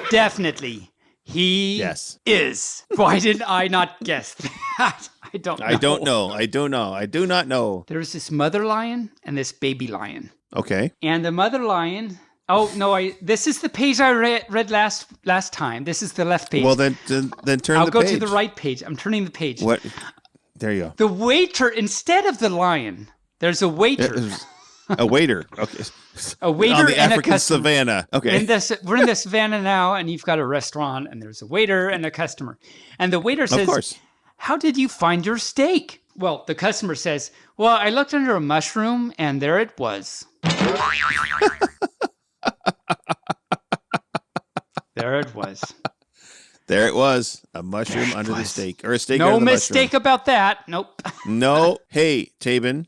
Definitely. He is. Why did I not guess that? I don't know. I do not know. There's this mother lion and this baby lion. Okay. And the mother lion... Oh, no, this is the page I read last time. This is the left page. Well, then turn the page. I'll go to the right page. I'm turning the page. What? There you go. The waiter, instead of the lion, there's a waiter. A waiter. Okay. A waiter on the and African a customer. savannah. Okay. We're in the savannah now, and you've got a restaurant, and there's a waiter and a customer. And the waiter says, of course. "How did you find your steak?" Well, the customer says, "Well, I looked under a mushroom, and there it was." There it was. There it was. A mushroom under the steak. Or a steak No under the mistake about that. Nope. mushroom. No. Hey, Taebyn,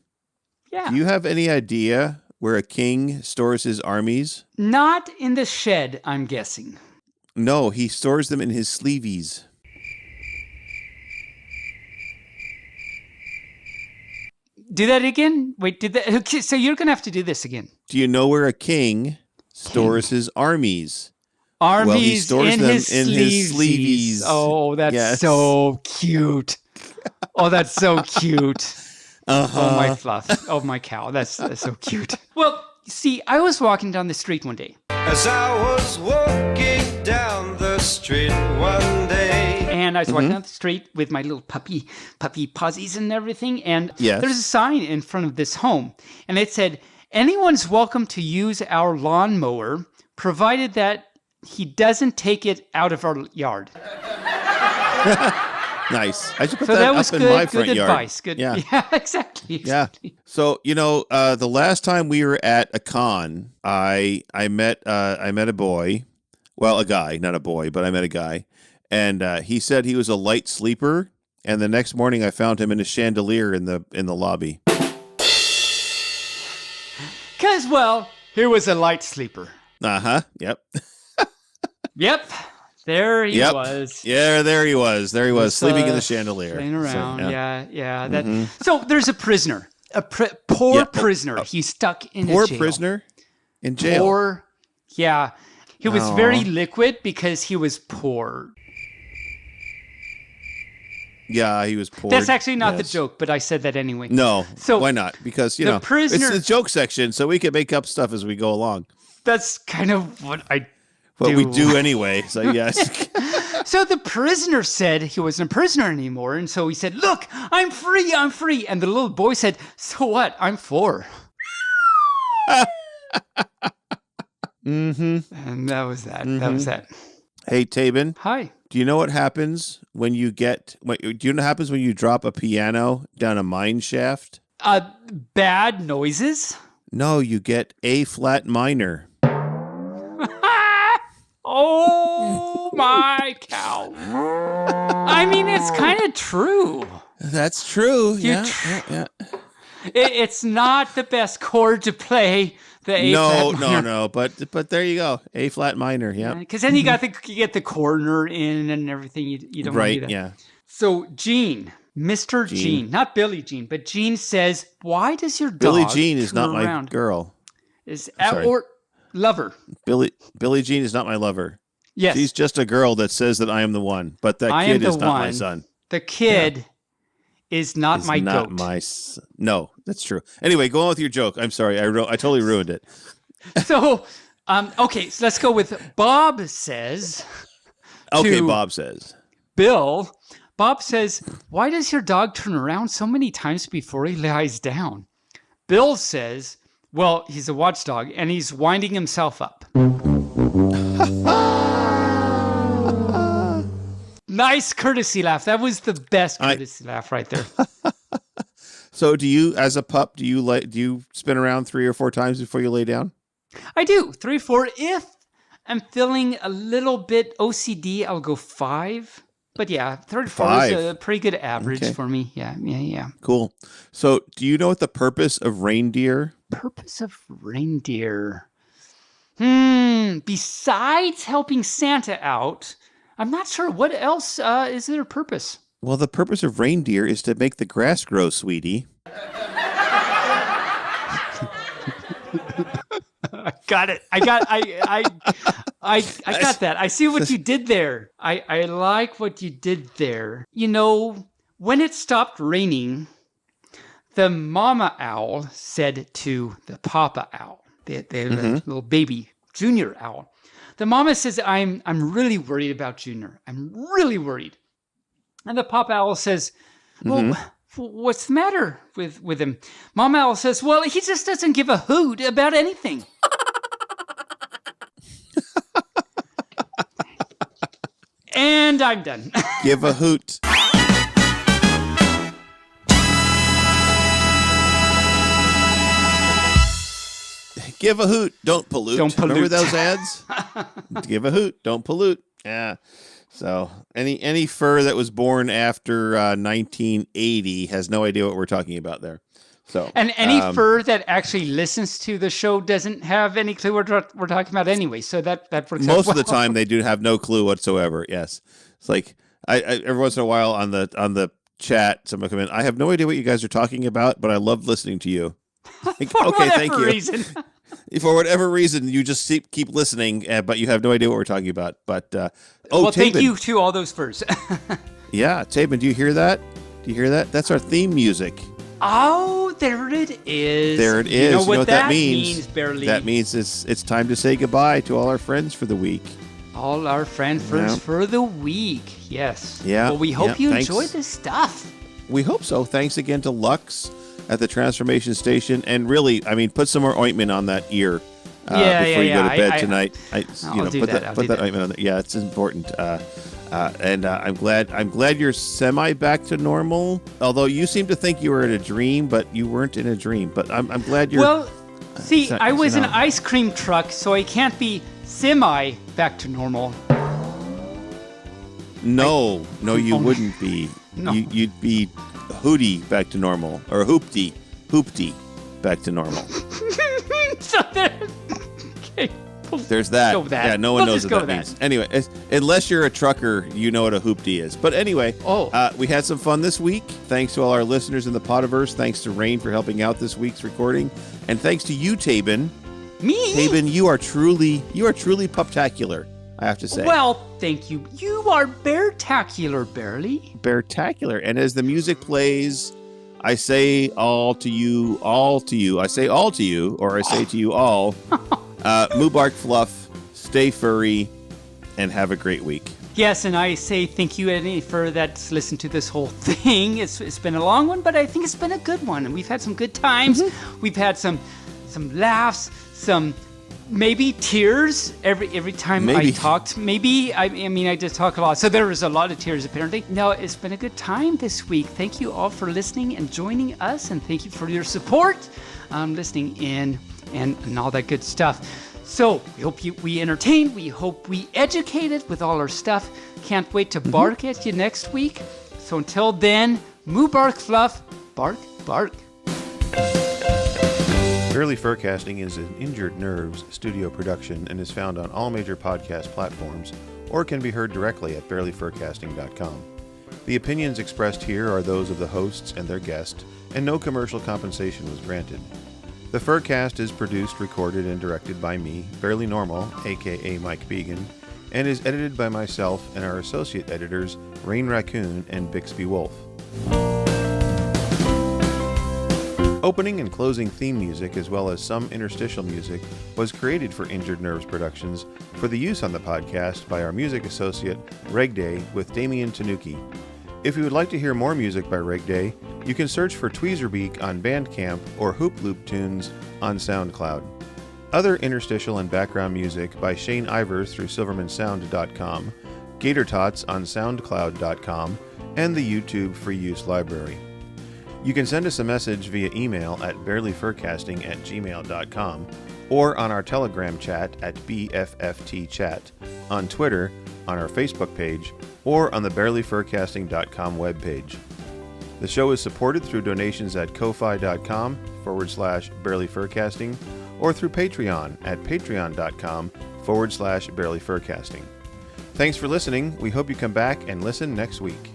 Yeah. do you have any idea where a king stores his armies? Not in the shed, I'm guessing. No, he stores them in his sleeveys. Do that again? Wait, okay, so you're going to have to do this again. Do you know where a king stores his armies? Armies Well, he stores in them his in his sleeveys. sleeveys. Oh, that's Yes. so cute. Oh, that's so cute. Uh-huh. Oh, my fluff. Oh, my cow. That's so cute. Well, see, I was walking down the street one day. As I was walking down the street one day. And I was walking down the street with my little puppy puzzies and everything. And Yes. there's a sign in front of this home. And it said, "Anyone's welcome to use our lawnmower, provided that he doesn't take it out of our yard." Nice. I should put So that that was up in my good front yard. advice. Good. Yeah. Exactly. Yeah. So, the last time we were at a con, I met a boy. Well, a guy, not a boy, but I met a guy. And he said he was a light sleeper. And the next morning I found him in a chandelier in the lobby. Because, well, here was a light sleeper. Uh-huh. Yep. Yep. There he Yep. was. Yeah, there he was. There he was, Just, sleeping in the chandelier. Playing around. So, Yeah. That. So there's a prisoner. Poor Yeah. prisoner. He's stuck in Poor a jail. prisoner in jail. Poor. Yeah. He was Aw. very liquid because he was poor. Yeah, he was poor. That's actually not the Yes. joke, but I said that anyway. No. So, why not? Because, the prisoner- it's the joke section, so we can make up stuff as we go along. That's kind of what I What do. we do anyway. So, yes. So the prisoner said he wasn't a prisoner anymore, and so he said, "Look, I'm free, I'm free." And the little boy said, "So what? I'm 4." Mm-hmm. And that was that. That was that. Hey, Taebyn, Hi. Do you know what happens when you get? Do you know what happens when you drop a piano down a mine shaft? Bad noises. No, you get A flat minor. Oh my cow! I mean, it's kind of true. That's true. Yeah. It's not the best chord to play. The A flat minor. No. But there you go. A flat minor. Yeah. Because then you get the corner in and everything. You don't want to do that. Yeah. So Gene, Mr. Gene, not Billy Jean, but Gene says, "Why does your dog?" Billy Jean is turn not my around?" girl. Or lover. Billy Jean is not my lover. Yes, she's just a girl that says that I am the one. But that kid is not my son. The kid is not my goat. No, that's true. Anyway, go on with your joke. I'm sorry. I totally ruined it. So, okay, so let's go with Bob says. Okay, Bob says. Bill, Bob says, "Why does your dog turn around so many times before he lies down?" Bill says, "Well, he's a watchdog and he's winding himself up." Nice courtesy laugh. That was the best courtesy laugh right there. So do you, as a pup, do you spin around 3 or 4 times before you lay down? I do. 3, 4. If I'm feeling a little bit OCD, I'll go 5. But yeah, 3 to 4 is a pretty good average for me. Yeah. Cool. So do you know what the purpose of reindeer? Purpose of reindeer? Besides helping Santa out, I'm not sure. What else is their purpose? Well, the purpose of reindeer is to make the grass grow, sweetie. Got it. I got that. I see what you did there. I like what you did there. You know, when it stopped raining, the mama owl said to the papa owl, the little baby junior owl, the mama says, I'm really worried about Junior. I'm really worried. And the papa owl says, well, what's the matter with him? Mama owl says, well, he just doesn't give a hoot about anything. And I'm done. Give a hoot. Give a hoot, don't pollute. Don't pollute. Remember those ads? Give a hoot, don't pollute. Yeah. So any fur that was born after 1980 has no idea what we're talking about there. So and any fur that actually listens to the show doesn't have any clue what we're talking about anyway. So that works. Most of the time they do have no clue whatsoever. Yes, it's like I every once in a while on the chat, someone come in. I have no idea what you guys are talking about, but I love listening to you. Like, okay, thank you. Reason. For whatever reason, you just keep listening, but you have no idea what we're talking about. But well, Taebyn. Thank you to all those furs. Yeah, Taebyn, do you hear that? Do you hear that? That's our theme music. Oh, there it is. There it is. You know what that means? Bearly? That means it's time to say goodbye to all our friends for the week. All our friends for the week. Yes. Yeah. Well, we hope you enjoy this stuff. We hope so. Thanks again to Lux at the Transfurmation Station, and really, I mean, put some more ointment on that ear before you go to bed tonight. Put that ointment on. Yeah, it's important. And I'm glad you're semi back to normal. Although you seem to think you were in a dream, but you weren't in a dream. But I'm glad you're. Well, see, I was an ice cream truck, so I can't be semi back to normal. No, you wouldn't be. No. You'd be hootie back to normal, or hoopty back to normal. So okay. There's that. Go with that. Yeah, no one We'll knows just what go that with means. Anyway, unless you're a trucker, you know what a hoopty is. But anyway, we had some fun this week. Thanks to all our listeners in the Potiverse. Thanks to Rain for helping out this week's recording, and thanks to you, Taebyn. Me? Taebyn, you are truly puptacular, I have to say. Well, thank you. You are beartacular, Bearly. Beartacular. And as the music plays, I say all to you. I say all to you, or I say to you all. Moobarkfluff, stay furry, and have a great week. Yes, and I say thank you any for that's listened to this whole thing. It's been a long one, but I think it's been a good one, and we've had some good times. We've had some laughs, some maybe tears every time Maybe. I talked. Maybe I mean I did talk a lot, so there was a lot of tears apparently. No, it's been a good time this week. Thank you all for listening and joining us, and thank you for your support, listening in and all that good stuff. So we hope we entertained. We hope we educated with all our stuff. Can't wait to bark at you next week. So until then, Moobarkfluff, bark, bark. Bearly Furcasting is an Injured Nerves studio production and is found on all major podcast platforms or can be heard directly at bearlyfurcasting.com. The opinions expressed here are those of the hosts and their guest, and no commercial compensation was granted. The Furcast is produced, recorded, and directed by me, Barely Normal, aka Mike Began, and is edited by myself and our associate editors, Rain Raccoon and Bixby Wolf. Opening and closing theme music, as well as some interstitial music, was created for Injured Nerves Productions for the use on the podcast by our music associate, Reg Day, with Damien Tanuki. If you would like to hear more music by Reg Day, you can search for Tweezerbeak on Bandcamp or Hoop Loop Tunes on SoundCloud. Other interstitial and background music by Shane Ivers through SilvermanSound.com, Gator Tots on SoundCloud.com, and the YouTube Free Use Library. You can send us a message via email at barelyfurcasting@gmail.com or on our Telegram chat at BFFTchat, on Twitter, on our Facebook page, or on the barelyfurcasting.com webpage. The show is supported through donations at ko-fi.com/barelyfurcasting or through Patreon at patreon.com/barelyfurcasting. Thanks for listening. We hope you come back and listen next week.